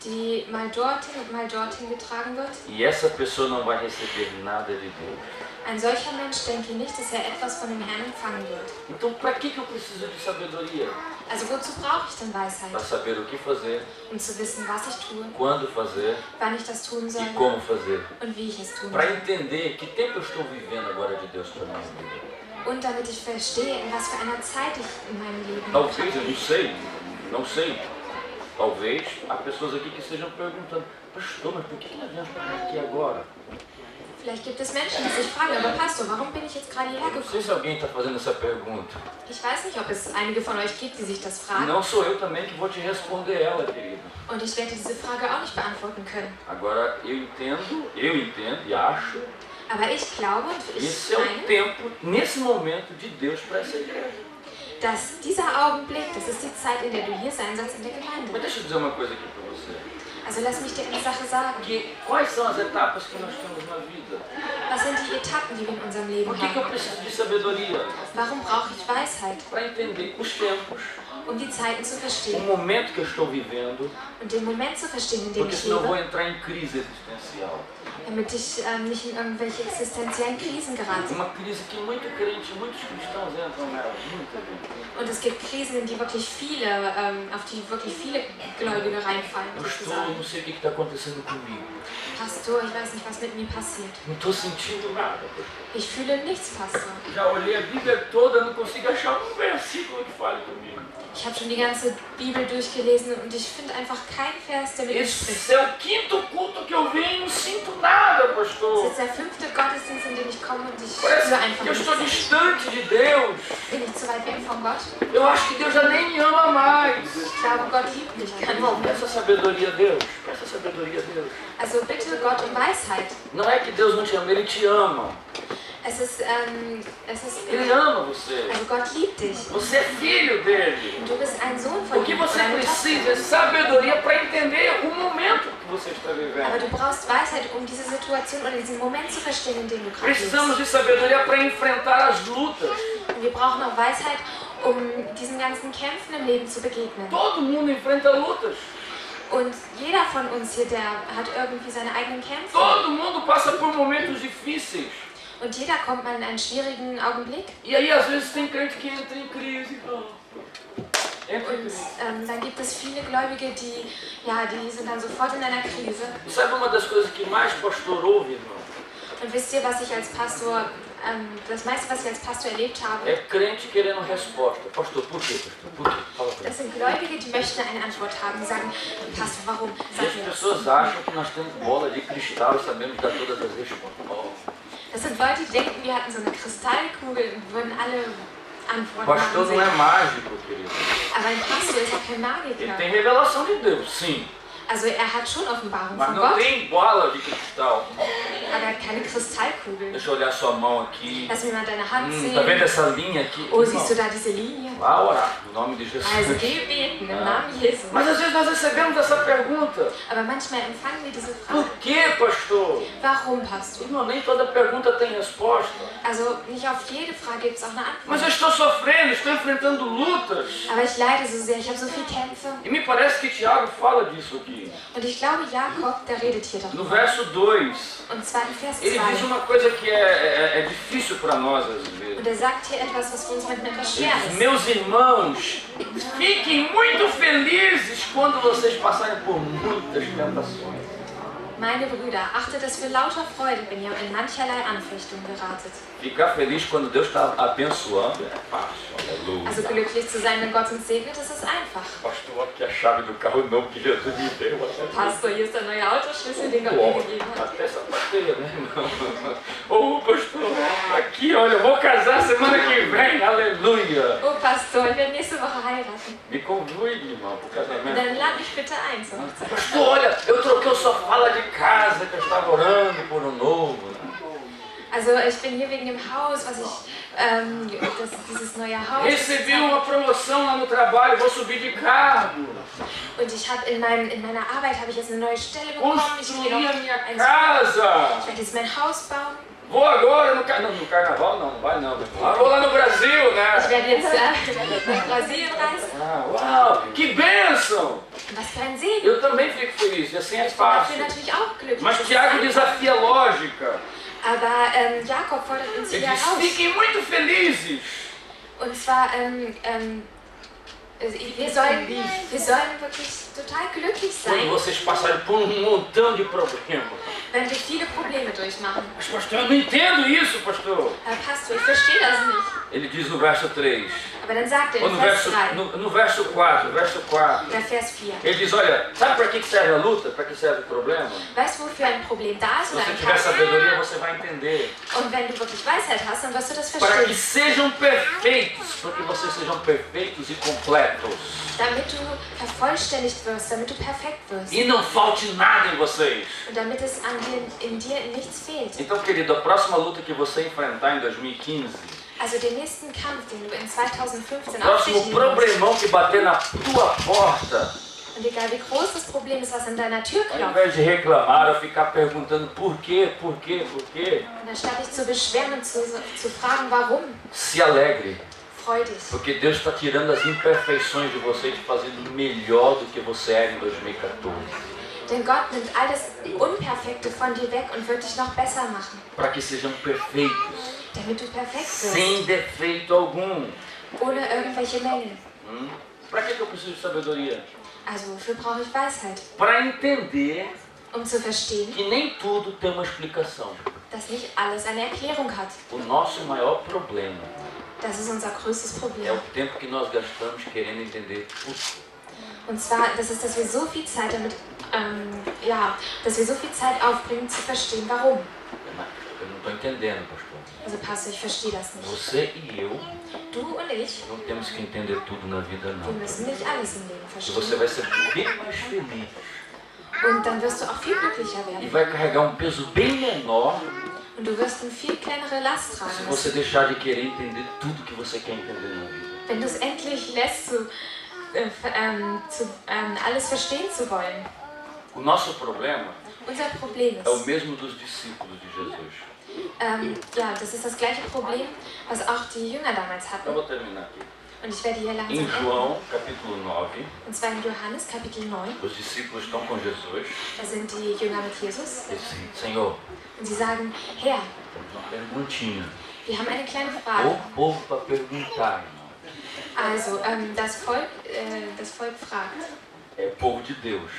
[SPEAKER 2] die mal dorthin und mal dorthin getragen wird.
[SPEAKER 6] E essa pessoa não vai receber nada de Deus.
[SPEAKER 2] Ein solcher Mensch denke nicht, dass er etwas von dem Herrn empfangen wird.
[SPEAKER 6] Então, para que eu preciso de sabedoria?
[SPEAKER 2] Also wozu brauche ich denn
[SPEAKER 6] Para
[SPEAKER 2] Weisheit?
[SPEAKER 6] saber o que fazer,
[SPEAKER 2] Um zu wissen, was ich tue,
[SPEAKER 6] quando fazer
[SPEAKER 2] wann ich das tun soll
[SPEAKER 6] e como fazer.
[SPEAKER 2] und wie ich es tun
[SPEAKER 6] Para
[SPEAKER 2] soll.
[SPEAKER 6] entender que tempo eu estou vivendo agora de Deus para minha vida.
[SPEAKER 2] Und damit ich verstehe, in was für einer Zeit ich in meinem Leben
[SPEAKER 6] Talvez, eu
[SPEAKER 2] bin.
[SPEAKER 6] não sei. Talvez há pessoas aqui que estejam perguntando, pastor, mas por que nós viemos para aqui agora?
[SPEAKER 2] Vielleicht gibt es Menschen, die sich fragen, aber Pastor, warum bin ich jetzt gerade hierher
[SPEAKER 6] Não sei
[SPEAKER 2] gekommen?
[SPEAKER 6] se alguém está fazendo essa pergunta.
[SPEAKER 2] Ich weiß nicht, ob es einige von euch gibt, die sich das fragen.
[SPEAKER 6] Não sou eu também que vou te responder ela, querido.
[SPEAKER 2] Und ich werde diese Frage auch nicht beantworten können.
[SPEAKER 6] Agora, eu entendo e acho
[SPEAKER 2] Aber ich glaube und
[SPEAKER 6] que
[SPEAKER 2] ich
[SPEAKER 6] esse é o
[SPEAKER 2] meine,
[SPEAKER 6] tempo, nesse momento, de Deus para essa igreja.
[SPEAKER 2] dass dieser Augenblick, das ist die Zeit, in der du hier sein sollst in der Gemeinde.
[SPEAKER 6] Mas deixa eu dizer uma coisa aqui para você.
[SPEAKER 2] Also lass mich dir eine Sache sagen.
[SPEAKER 6] Quais são as etapas que nós temos na vida?
[SPEAKER 2] Was sind die Etappen, die wir in unserem Leben
[SPEAKER 6] Por que eu
[SPEAKER 2] haben?
[SPEAKER 6] preciso de sabedoria?
[SPEAKER 2] Warum brauche ich Weisheit?
[SPEAKER 6] Para entender os tempos,
[SPEAKER 2] Um die Zeiten zu
[SPEAKER 6] o
[SPEAKER 2] verstehen
[SPEAKER 6] momento que eu estou vivendo,
[SPEAKER 2] und den Moment zu verstehen, in dem
[SPEAKER 6] porque
[SPEAKER 2] ich
[SPEAKER 6] senão eu vou
[SPEAKER 2] lebe,
[SPEAKER 6] entrar em crise existencial.
[SPEAKER 2] damit ich nicht in irgendwelche existenziellen Krisen gerate.
[SPEAKER 6] Uma crise que muitos cristãos entram nela, muita gente.
[SPEAKER 2] Und es gibt Krisen, in die wirklich viele, auf die wirklich viele Gläubige reinfallen.
[SPEAKER 6] Eu estou,
[SPEAKER 2] Sozusagen.
[SPEAKER 6] não sei o que está acontecendo comigo.
[SPEAKER 2] Pastor, ich weiß nicht, was mit mir passiert.
[SPEAKER 6] Não estou sentindo nada.
[SPEAKER 2] Ich fühle nichts, Pastor.
[SPEAKER 6] Já olhei a Bíblia toda, não consigo achar um versículo que fale comigo.
[SPEAKER 2] Ich habe schon die ganze Bibel durchgelesen und ich finde einfach keinen Vers, der mit mir spricht.
[SPEAKER 6] Esse é o quinto culto que eu venho e não sinto nada,
[SPEAKER 2] Das
[SPEAKER 6] pastor.
[SPEAKER 2] ist der 5. Gottesdienst, in dem ich komme und ich
[SPEAKER 6] Parece
[SPEAKER 2] spüre einfach
[SPEAKER 6] que eu estou
[SPEAKER 2] nichts.
[SPEAKER 6] distante de Deus.
[SPEAKER 2] Bin ich zu weit weg von Gott?
[SPEAKER 6] Eu acho que Deus já nem me ama mais.
[SPEAKER 2] Ich glaube, Gott liebt mich gar
[SPEAKER 6] Irmão,
[SPEAKER 2] nicht mehr.
[SPEAKER 6] peça sabedoria a Deus. Peça sabedoria a Deus.
[SPEAKER 2] Also bitte Gott um Weisheit.
[SPEAKER 6] Não é que Deus não te ama, Ele te ama. Ele ama você.
[SPEAKER 2] Also Gott liebt dich.
[SPEAKER 6] Você é filho dele.
[SPEAKER 2] Und du bist ein Sohn von
[SPEAKER 6] O que
[SPEAKER 2] ihm.
[SPEAKER 6] você
[SPEAKER 2] oder eine
[SPEAKER 6] precisa
[SPEAKER 2] Tochter.
[SPEAKER 6] é sabedoria para entender o momento que você está
[SPEAKER 2] Aber
[SPEAKER 6] vivendo.
[SPEAKER 2] du brauchst Weisheit, um diese Situation oder diesen Moment zu verstehen, in dem du gerade
[SPEAKER 6] Precisamos
[SPEAKER 2] bist.
[SPEAKER 6] de sabedoria para enfrentar as lutas.
[SPEAKER 2] Und wir brauchen auch Weisheit, um diesen ganzen Kämpfen im Leben zu begegnen.
[SPEAKER 6] Todo mundo enfrenta lutas.
[SPEAKER 2] Und jeder von uns hier, der hat irgendwie seine eigenen Kämpfe.
[SPEAKER 6] Todo mundo passa por momentos difíceis.
[SPEAKER 2] Und jeder kommt mal in einen schwierigen Augenblick.
[SPEAKER 6] E aí, às vezes, tem crente que entra em crise. Entra em
[SPEAKER 2] Und
[SPEAKER 6] crise.
[SPEAKER 2] dann gibt es viele Gläubige, die sind dann sofort in einer Krise.
[SPEAKER 6] E sabe uma das coisas que mais pastor ouve, irmão?
[SPEAKER 2] Und wisst ihr, was ich als Pastor, das meiste, was ich als Pastor erlebt habe,
[SPEAKER 6] É crente querendo resposta. Pastor, por quê, pastor? Por quê? Fala pra mim.
[SPEAKER 2] das sind Gläubige, die möchten eine Antwort haben. Die sagen, Pastor, warum?
[SPEAKER 6] E
[SPEAKER 2] Sag
[SPEAKER 6] as
[SPEAKER 2] mir das.
[SPEAKER 6] pessoas acham que nós temos bola de cristal e sabemos dar todas as respostas. Oh.
[SPEAKER 2] Das sind Leute, die denken, wir hatten so eine Kristallkugel und würden alle Antworten
[SPEAKER 6] Pastor
[SPEAKER 2] haben
[SPEAKER 6] não é
[SPEAKER 2] sehen.
[SPEAKER 6] mágico, querido.
[SPEAKER 2] Aber ein Pastor ist ja kein
[SPEAKER 6] Ele
[SPEAKER 2] Magiker.
[SPEAKER 6] tem revelação de Deus, sim.
[SPEAKER 2] Also er hat schon Offenbarung
[SPEAKER 6] Mas
[SPEAKER 2] von
[SPEAKER 6] não
[SPEAKER 2] Gott,
[SPEAKER 6] tem bola de cristal.
[SPEAKER 2] aber er hat keine Kristallkugel.
[SPEAKER 6] Deixa eu olhar sua mão aqui.
[SPEAKER 2] Lass mir mal deine Hand
[SPEAKER 6] Tá vendo
[SPEAKER 2] sehen.
[SPEAKER 6] essa linha aqui?
[SPEAKER 2] Oh,
[SPEAKER 6] Irmão,
[SPEAKER 2] siehst du da diese Linie?
[SPEAKER 6] vá orar, no nome de Jesus.
[SPEAKER 2] Also geh beten im Namen Jesu.
[SPEAKER 6] Mas às vezes nós recebemos essa pergunta.
[SPEAKER 2] Aber manchmal empfangen wir diese
[SPEAKER 6] Por
[SPEAKER 2] Frage.
[SPEAKER 6] que, pastor?
[SPEAKER 2] Warum, Pastor?
[SPEAKER 6] Irmão, nem toda pergunta tem resposta.
[SPEAKER 2] Also nicht auf jede Frage gibt es auch eine
[SPEAKER 6] Mas eu
[SPEAKER 2] Antwort.
[SPEAKER 6] estou sofrendo, estou enfrentando lutas.
[SPEAKER 2] Aber ich leide so sehr, ich habe so viele Kämpfe.
[SPEAKER 6] E me parece que Tiago fala disso aqui.
[SPEAKER 2] Und ich glaube, Jakob, der redet hier
[SPEAKER 6] No
[SPEAKER 2] darüber.
[SPEAKER 6] verso 2,
[SPEAKER 2] Und zwar in Vers
[SPEAKER 6] ele diz
[SPEAKER 2] 2.
[SPEAKER 6] uma coisa que é difícil para nós às vezes.
[SPEAKER 2] Und er sagt hier etwas, was für uns manchmal etwas
[SPEAKER 6] Ele
[SPEAKER 2] schwer
[SPEAKER 6] diz,
[SPEAKER 2] ist.
[SPEAKER 6] meus irmãos, fiquem muito felizes quando vocês passarem por muitas tentações.
[SPEAKER 2] Meine Brüder, achtet es für lauter Freude, wenn ihr in mancherlei Anfechtung geratet.
[SPEAKER 6] Ficar feliz quando Deus está abençoando é fácil, aleluia.
[SPEAKER 2] Also glücklich zu sein, wenn Gott uns segnet, das ist einfach.
[SPEAKER 6] Pastor, aqui a chave do carro novo que Jesus me deu.
[SPEAKER 2] Pastor, hier ist der neue Autoschlüssel, den Gott mir gegeben hat.
[SPEAKER 6] Até sapateia, né, irmão? Ô, pastor, aqui, olha, eu vou casar semana que vem, aleluia.
[SPEAKER 2] Oh Pastor, ich werde nächste Woche heiraten.
[SPEAKER 6] Me convide, irmão, pro casamento.
[SPEAKER 2] Dann lad mich bitte ein zur Hochzeit.
[SPEAKER 6] Pastor, olha, eu troquei o sofá lá de casa, que eu estava orando por um novo. Né?
[SPEAKER 2] Also ich bin hier wegen dem Haus, was ich, dieses neue Haus.
[SPEAKER 6] Recebi uma promoção lá no trabalho, vou subir de cargo.
[SPEAKER 2] Und ich habe in meiner Arbeit habe ich jetzt eine neue Stelle bekommen. Ich gehe
[SPEAKER 6] Construir a
[SPEAKER 2] noch
[SPEAKER 6] minha
[SPEAKER 2] ich
[SPEAKER 6] casa.
[SPEAKER 2] werde jetzt mein Haus bauen.
[SPEAKER 6] Vou agora no carnaval, não vai não. Ah, vou lá no Brasil,
[SPEAKER 2] Ich
[SPEAKER 6] né?
[SPEAKER 2] werde jetzt nach Brasilien reisen.
[SPEAKER 6] Ah, uau, que bênção!
[SPEAKER 2] Was für ein Segen.
[SPEAKER 6] Eu também fico feliz, e assim é
[SPEAKER 2] Ich bin dafür
[SPEAKER 6] fácil.
[SPEAKER 2] natürlich auch glücklich.
[SPEAKER 6] Mas
[SPEAKER 2] Das ist
[SPEAKER 6] Tiago
[SPEAKER 2] einfach.
[SPEAKER 6] desafia a lógica.
[SPEAKER 2] Aber Jakob fordert uns
[SPEAKER 6] Ele
[SPEAKER 2] hier
[SPEAKER 6] diz,
[SPEAKER 2] heraus.
[SPEAKER 6] fiquem muito felizes.
[SPEAKER 2] Und zwar, wir sollen wirklich total glücklich
[SPEAKER 6] Quando
[SPEAKER 2] sein,
[SPEAKER 6] vocês passarem por um montão de problemas.
[SPEAKER 2] wenn wir viele Probleme durchmachen.
[SPEAKER 6] Mas pastor, eu não entendo isso, pastor.
[SPEAKER 2] Pastor, ich verstehe das nicht.
[SPEAKER 6] Ele diz no verso 3.
[SPEAKER 2] Aber dann sagt er
[SPEAKER 6] Ou
[SPEAKER 2] in
[SPEAKER 6] no
[SPEAKER 2] Vers
[SPEAKER 6] verso,
[SPEAKER 2] 3
[SPEAKER 6] no verso 4, verso 4.
[SPEAKER 2] oder Vers 4.
[SPEAKER 6] Ele diz, olha, sabe para que serve a luta? Para que serve o problema?
[SPEAKER 2] Weißt du, wofür ein Problem da ist
[SPEAKER 6] Se
[SPEAKER 2] oder
[SPEAKER 6] você
[SPEAKER 2] ein
[SPEAKER 6] tiver
[SPEAKER 2] Kampf?
[SPEAKER 6] sabedoria, você vai entender.
[SPEAKER 2] Und wenn du wirklich Weisheit hast, dann wirst du das
[SPEAKER 6] Para que
[SPEAKER 2] verstehen.
[SPEAKER 6] sejam perfeitos, para que vocês sejam perfeitos e completos.
[SPEAKER 2] Damit du vervollständigt wirst, damit du perfekt wirst.
[SPEAKER 6] E não falte nada em vocês.
[SPEAKER 2] Und damit es in dir nichts fehlt.
[SPEAKER 6] Então, querido, a próxima luta que você enfrentar em 2015,
[SPEAKER 2] Also den nächsten Kampf, den du in 2015
[SPEAKER 6] o próximo
[SPEAKER 2] aufrichten musst,
[SPEAKER 6] problemão que bater na tua porta,
[SPEAKER 2] und Und egal wie groß das Problem ist, was an deiner Tür
[SPEAKER 6] Ao
[SPEAKER 2] klopft,
[SPEAKER 6] invés de reclamar ou ficar perguntando por quê,
[SPEAKER 2] und anstatt dich zu beschweren und zu fragen, warum,
[SPEAKER 6] se alegre.
[SPEAKER 2] freu dich.
[SPEAKER 6] Porque Deus está tirando as imperfeições de você e te fazendo melhor do que você era em 2014.
[SPEAKER 2] Denn Gott nimmt all das Unperfekte von dir weg und wird dich noch besser machen,
[SPEAKER 6] Para que sejam perfeitos,
[SPEAKER 2] damit du perfekt wirst,
[SPEAKER 6] sem defeito algum.
[SPEAKER 2] ohne irgendwelche Mängel.
[SPEAKER 6] Para que eu preciso de sabedoria?
[SPEAKER 2] Also wofür brauche ich Weisheit?
[SPEAKER 6] Para entender
[SPEAKER 2] Um zu verstehen,
[SPEAKER 6] que nem tudo tem uma explicação.
[SPEAKER 2] dass nicht alles eine Erklärung hat.
[SPEAKER 6] O nosso maior problema
[SPEAKER 2] Das ist unser größtes
[SPEAKER 6] é
[SPEAKER 2] Problem.
[SPEAKER 6] o tempo que nós gastamos querendo entender tudo.
[SPEAKER 2] Und zwar, das ist, dass wir so viel Zeit damit, dass wir so viel Zeit aufbringen, zu verstehen, warum.
[SPEAKER 6] Eu não estou entendendo, pastor.
[SPEAKER 2] Also Pastor, ich verstehe das nicht.
[SPEAKER 6] Você e eu
[SPEAKER 2] Du und ich,
[SPEAKER 6] não temos que entender tudo na vida,
[SPEAKER 2] wir
[SPEAKER 6] não.
[SPEAKER 2] müssen nicht alles im Leben
[SPEAKER 6] E você
[SPEAKER 2] verstehen.
[SPEAKER 6] vai ser bem mais feliz.
[SPEAKER 2] Und dann wirst du auch viel glücklicher
[SPEAKER 6] E
[SPEAKER 2] werden.
[SPEAKER 6] vai carregar um peso bem menor
[SPEAKER 2] Und du wirst eine viel kleinere Last
[SPEAKER 6] se
[SPEAKER 2] tragen
[SPEAKER 6] você
[SPEAKER 2] müssen,
[SPEAKER 6] deixar de querer entender tudo que você quer entender na vida.
[SPEAKER 2] wenn du es endlich lässt, alles verstehen zu wollen.
[SPEAKER 6] O nosso problema
[SPEAKER 2] Unser Problem
[SPEAKER 6] é o
[SPEAKER 2] ist,
[SPEAKER 6] mesmo dos discípulos de Jesus.
[SPEAKER 2] das ist das gleiche Problem, was auch die Jünger damals
[SPEAKER 6] Eu
[SPEAKER 2] hatten.
[SPEAKER 6] vou terminar aqui.
[SPEAKER 2] Und ich werde hier
[SPEAKER 6] Em
[SPEAKER 2] langsam enden.
[SPEAKER 6] João, capítulo 9,
[SPEAKER 2] Und zwar in Johannes Kapitel 9.
[SPEAKER 6] os discípulos estão com Jesus.
[SPEAKER 2] Da sind die Jünger mit Jesus.
[SPEAKER 6] Eles dizem, Senhor,
[SPEAKER 2] Und sie sagen, Herr,
[SPEAKER 6] temos uma perguntinha.
[SPEAKER 2] wir haben eine kleine
[SPEAKER 6] O
[SPEAKER 2] Frage.
[SPEAKER 6] povo para perguntar, irmão.
[SPEAKER 2] Also, das Volk fragt.
[SPEAKER 6] É o povo de Deus.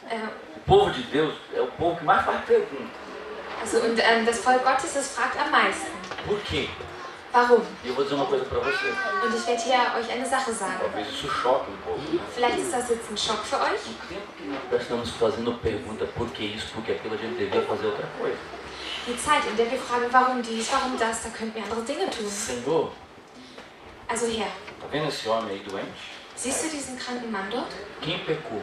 [SPEAKER 2] Äh,
[SPEAKER 6] O povo de Deus é o povo que mais faz pergunta.
[SPEAKER 2] und das Volk Gottes, das fragt am meisten.
[SPEAKER 6] Por quê?
[SPEAKER 2] Warum?
[SPEAKER 6] E eu vou dizer uma coisa para você.
[SPEAKER 2] Und ich werde hier euch eine Sache sagen.
[SPEAKER 6] Talvez isso choque um pouco. Né?
[SPEAKER 2] Vielleicht ist das jetzt ein Schock für euch.
[SPEAKER 6] O tempo que nós estamos fazendo pergunta por que isso, por que aquilo, a gente deveria fazer outra coisa.
[SPEAKER 2] Die Zeit, in der wir fragen, warum dies, warum das, da könnten wir andere Dinge tun.
[SPEAKER 6] Senhor,
[SPEAKER 2] Also Herr,
[SPEAKER 6] tá vendo esse homem aí doente?
[SPEAKER 2] siehst du diesen kranken Mann dort?
[SPEAKER 6] Quem pecou?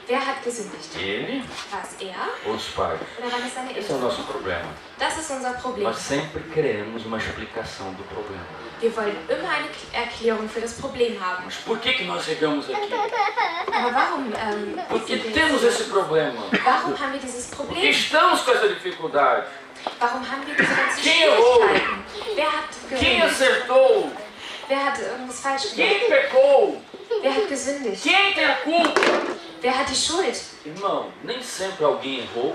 [SPEAKER 2] Wer hat gesündigt?
[SPEAKER 6] Ele
[SPEAKER 2] War es er
[SPEAKER 6] ou os pais?
[SPEAKER 2] oder waren es seine
[SPEAKER 6] Esse é o
[SPEAKER 2] Eltern?
[SPEAKER 6] nosso problema.
[SPEAKER 2] Das ist unser Problem.
[SPEAKER 6] Nós sempre queremos uma explicação do problema.
[SPEAKER 2] Wir wollen immer eine Erklärung für das Problem haben.
[SPEAKER 6] Mas por que nós chegamos aqui?
[SPEAKER 2] Aber warum,
[SPEAKER 6] Porque
[SPEAKER 2] sind wir
[SPEAKER 6] temos
[SPEAKER 2] jetzt
[SPEAKER 6] esse problema.
[SPEAKER 2] Warum haben wir dieses
[SPEAKER 6] Porque
[SPEAKER 2] Problem?
[SPEAKER 6] estamos com essa dificuldade.
[SPEAKER 2] Warum haben wir diese ganzen
[SPEAKER 6] Quem errou?
[SPEAKER 2] Schwierigkeiten? Wer hat
[SPEAKER 6] Quem
[SPEAKER 2] gesündigt?
[SPEAKER 6] acertou?
[SPEAKER 2] Wer hat irgendwas falsch gemacht?
[SPEAKER 6] Quem pecou?
[SPEAKER 2] Wer hat gesündigt?
[SPEAKER 6] Quem tem a culpa?
[SPEAKER 2] Wer hat die Schuld?
[SPEAKER 6] Irmão, nem sempre alguém errou,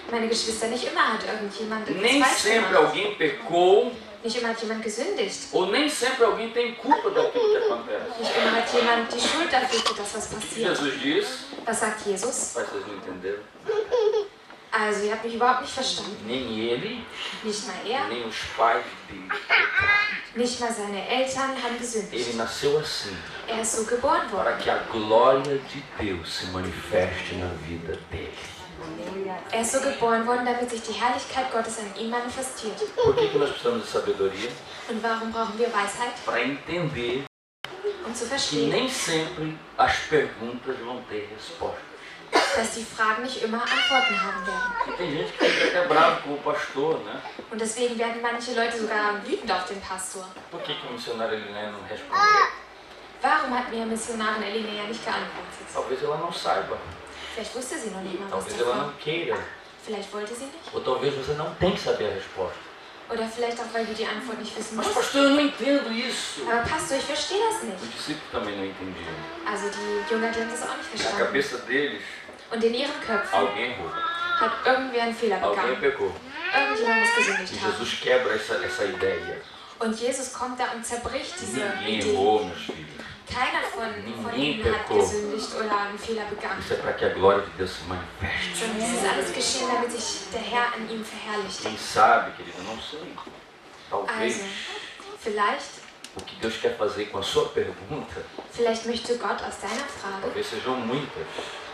[SPEAKER 2] Meine Geschwister, nicht immer hat irgendjemand
[SPEAKER 6] nem
[SPEAKER 2] etwas falsch
[SPEAKER 6] sempre
[SPEAKER 2] gemacht.
[SPEAKER 6] alguém pecou,
[SPEAKER 2] Nicht immer hat jemand gesündigt.
[SPEAKER 6] ou nem sempre alguém tem culpa daquilo que acontece.
[SPEAKER 2] Nicht immer hat jemand die Schuld dafür, für das, was passiert.
[SPEAKER 6] Jesus diz,
[SPEAKER 2] Was sagt Jesus?
[SPEAKER 6] mas vocês não entenderam,
[SPEAKER 2] Also, ihr habt mich überhaupt nicht verstanden.
[SPEAKER 6] nem ele,
[SPEAKER 2] Nicht mal er,
[SPEAKER 6] nem os pais dele.
[SPEAKER 2] nicht mal seine Eltern haben
[SPEAKER 6] Ele
[SPEAKER 2] gesündigt.
[SPEAKER 6] nasceu assim,
[SPEAKER 2] Er ist so geboren
[SPEAKER 6] para
[SPEAKER 2] worden.
[SPEAKER 6] que a glória de Deus se manifeste na vida dele.
[SPEAKER 2] Er ist so geboren worden, damit sich die Herrlichkeit Gottes an ihm manifestiert.
[SPEAKER 6] Por que nós precisamos de sabedoria?
[SPEAKER 2] Und warum brauchen wir Weisheit?
[SPEAKER 6] Para entender
[SPEAKER 2] Um zu
[SPEAKER 6] que
[SPEAKER 2] verstehen,
[SPEAKER 6] nem sempre as perguntas vão ter resposta.
[SPEAKER 2] dass die Fragen nicht immer Antworten haben werden.
[SPEAKER 6] E tem gente que fica até bravo com o pastor, né?
[SPEAKER 2] Und deswegen werden manche Leute sogar wütend auf den Pastor.
[SPEAKER 6] Por que o missionário Helena não respondeu?
[SPEAKER 2] Warum hat mir Missionarin Elena ja nicht geantwortet?
[SPEAKER 6] Talvez ela não saiba,
[SPEAKER 2] Vielleicht wusste sie noch nicht mal was
[SPEAKER 6] talvez ela
[SPEAKER 2] davon.
[SPEAKER 6] não queira,
[SPEAKER 2] Vielleicht wollte sie nicht.
[SPEAKER 6] ou talvez você não tenha que saber a resposta.
[SPEAKER 2] Oder vielleicht auch, weil du die Antwort nicht wissen
[SPEAKER 6] Mas
[SPEAKER 2] musst.
[SPEAKER 6] pastor, eu não entendo isso.
[SPEAKER 2] Aber Pastor, ich verstehe das
[SPEAKER 6] Os
[SPEAKER 2] nicht.
[SPEAKER 6] discípulos também não entendiam.
[SPEAKER 2] Also die Jünger, die haben das auch nicht
[SPEAKER 6] Na
[SPEAKER 2] verstanden.
[SPEAKER 6] cabeça deles,
[SPEAKER 2] Und in ihren Köpfen
[SPEAKER 6] alguém errou,
[SPEAKER 2] hat irgendwer einen Fehler
[SPEAKER 6] alguém
[SPEAKER 2] begangen.
[SPEAKER 6] pecou.
[SPEAKER 2] Irgendjemand muss
[SPEAKER 6] E
[SPEAKER 2] gesündigt haben.
[SPEAKER 6] Jesus quebra essa ideia.
[SPEAKER 2] Und Jesus kommt da und zerbricht diese
[SPEAKER 6] Ninguém
[SPEAKER 2] Idee.
[SPEAKER 6] errou, meus filhos.
[SPEAKER 2] Keiner von
[SPEAKER 6] Ninguém
[SPEAKER 2] ihnen hat
[SPEAKER 6] pecou.
[SPEAKER 2] gesündigt oder einen Fehler begangen.
[SPEAKER 6] Isso é para que a glória de Deus se manifeste.
[SPEAKER 2] Sondern es ist alles geschehen, damit sich der Herr an ihm verherrlicht.
[SPEAKER 6] Quem sabe, querido, eu não sei. Talvez
[SPEAKER 2] Also, vielleicht,
[SPEAKER 6] o que Deus quer fazer com a sua pergunta,
[SPEAKER 2] vielleicht möchte Gott aus deiner Frage,
[SPEAKER 6] talvez sejam muitas.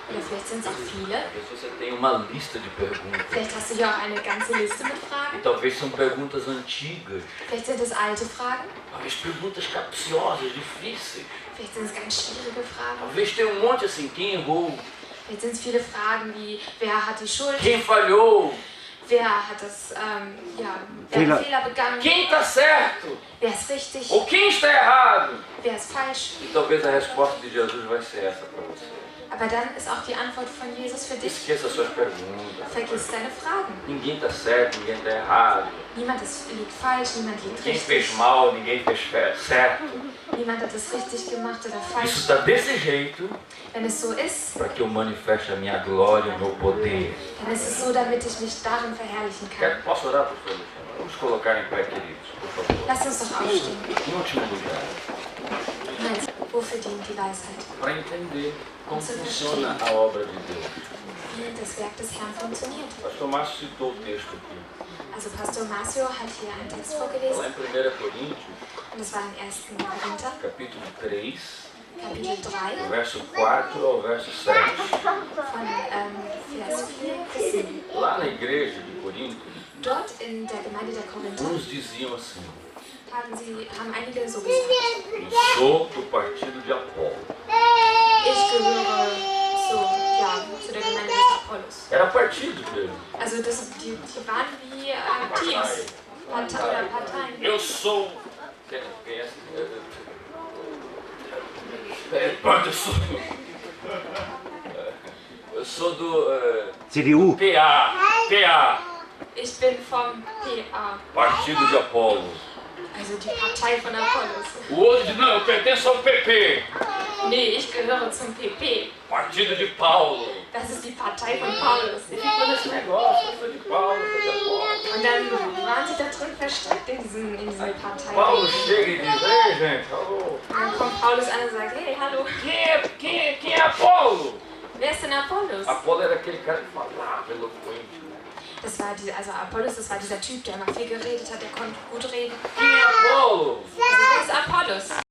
[SPEAKER 2] oder vielleicht sind es auch viele,
[SPEAKER 6] Talvez você tenha uma lista de perguntas.
[SPEAKER 2] vielleicht hast du hier auch eine ganze Liste mit
[SPEAKER 6] E
[SPEAKER 2] Fragen,
[SPEAKER 6] talvez são perguntas antigas.
[SPEAKER 2] vielleicht sind es alte Fragen,
[SPEAKER 6] Talvez perguntas capciosas, difíceis.
[SPEAKER 2] vielleicht sind es ganz schwierige Fragen,
[SPEAKER 6] Talvez tenha um monte assim, quem errou?
[SPEAKER 2] vielleicht sind es viele Fragen wie, wer hat die Schuld,
[SPEAKER 6] Quem falhou?
[SPEAKER 2] wer hat das, wer hat Fehler begangen,
[SPEAKER 6] Quem está certo?
[SPEAKER 2] wer ist richtig,
[SPEAKER 6] Ou quem está errado?
[SPEAKER 2] wer ist falsch.
[SPEAKER 6] E talvez a resposta de Jesus vai ser essa para você.
[SPEAKER 2] Aber dann ist auch die Antwort von Jesus für dich.
[SPEAKER 6] Esqueça suas perguntas.
[SPEAKER 2] Vergiss deine Fragen.
[SPEAKER 6] Ninguém está certo, ninguém está errado.
[SPEAKER 2] Niemand liegt falsch, niemand liegt
[SPEAKER 6] Ninguém
[SPEAKER 2] richtig.
[SPEAKER 6] fez mal, ninguém fez certo.
[SPEAKER 2] Niemand hat es richtig gemacht oder
[SPEAKER 6] Isso
[SPEAKER 2] falsch.
[SPEAKER 6] está desse jeito
[SPEAKER 2] Wenn es so ist,
[SPEAKER 6] para que eu manifeste a minha glória, o meu poder.
[SPEAKER 2] dann ist es so, damit ich mich darin verherrlichen kann.
[SPEAKER 6] Posso orar, pastor Alexandre? Vamos colocar em pé, queridos, por favor.
[SPEAKER 2] Lass uns doch aufstehen.
[SPEAKER 6] Em último lugar,
[SPEAKER 2] Meinst, wofür dient die Weisheit?
[SPEAKER 6] para entender como funciona a obra de Deus.
[SPEAKER 2] Wie das Werk des Herrn funktioniert.
[SPEAKER 6] Pastor Márcio citou o texto aqui.
[SPEAKER 2] Also Pastor Marcio hat hier einen Text
[SPEAKER 6] Lá
[SPEAKER 2] vorgelesen
[SPEAKER 6] em 1 Coríntios,
[SPEAKER 2] und das war im 1. Korinther,
[SPEAKER 6] capítulo 3,
[SPEAKER 2] Kapitel 3,
[SPEAKER 6] do verso 4 ao verso 7.
[SPEAKER 2] von Vers 4 bis 7.
[SPEAKER 6] Lá na igreja de Corinto,
[SPEAKER 2] Dort in der Gemeinde der Korinther
[SPEAKER 6] uns diziam assim:
[SPEAKER 2] haben einige so gesagt,
[SPEAKER 6] eu sou do partido de Apolo.
[SPEAKER 2] ich gehöre zu der Gemeinde des Apollos.
[SPEAKER 6] Era partido dele.
[SPEAKER 2] Also die waren wie Teams, Parteien.
[SPEAKER 6] Eu sou. Pronto, eu sou do
[SPEAKER 4] CDU.
[SPEAKER 6] PA,
[SPEAKER 2] Ich bin vom PA,
[SPEAKER 6] partido de Apolo.
[SPEAKER 2] also die Partei von Apollos.
[SPEAKER 6] O outro diz: não, eu pertenço ao PP,
[SPEAKER 2] Nee, ich gehöre zum PP.
[SPEAKER 6] partido de Paulo.
[SPEAKER 2] Das ist die Partei von Paulus.
[SPEAKER 6] E ficou nesse negócio: eu sou de Paulo, eu sou de Apolo.
[SPEAKER 2] Und dann waren sie da drin verstrickt in diese Partei.
[SPEAKER 6] Paulo chega e diz: ei, gente, alô,
[SPEAKER 2] Und dann kommt Paulus an und sagt, hey, hallo,
[SPEAKER 6] quem é Apolo?
[SPEAKER 2] wer ist denn Apollos?
[SPEAKER 6] Apolo era aquele cara que falava, eloquente.
[SPEAKER 2] Das war also Apollos, das war dieser Typ, der immer viel geredet hat, der konnte gut reden.
[SPEAKER 6] Quem é Apolo?
[SPEAKER 2] Also wer ist Apollos?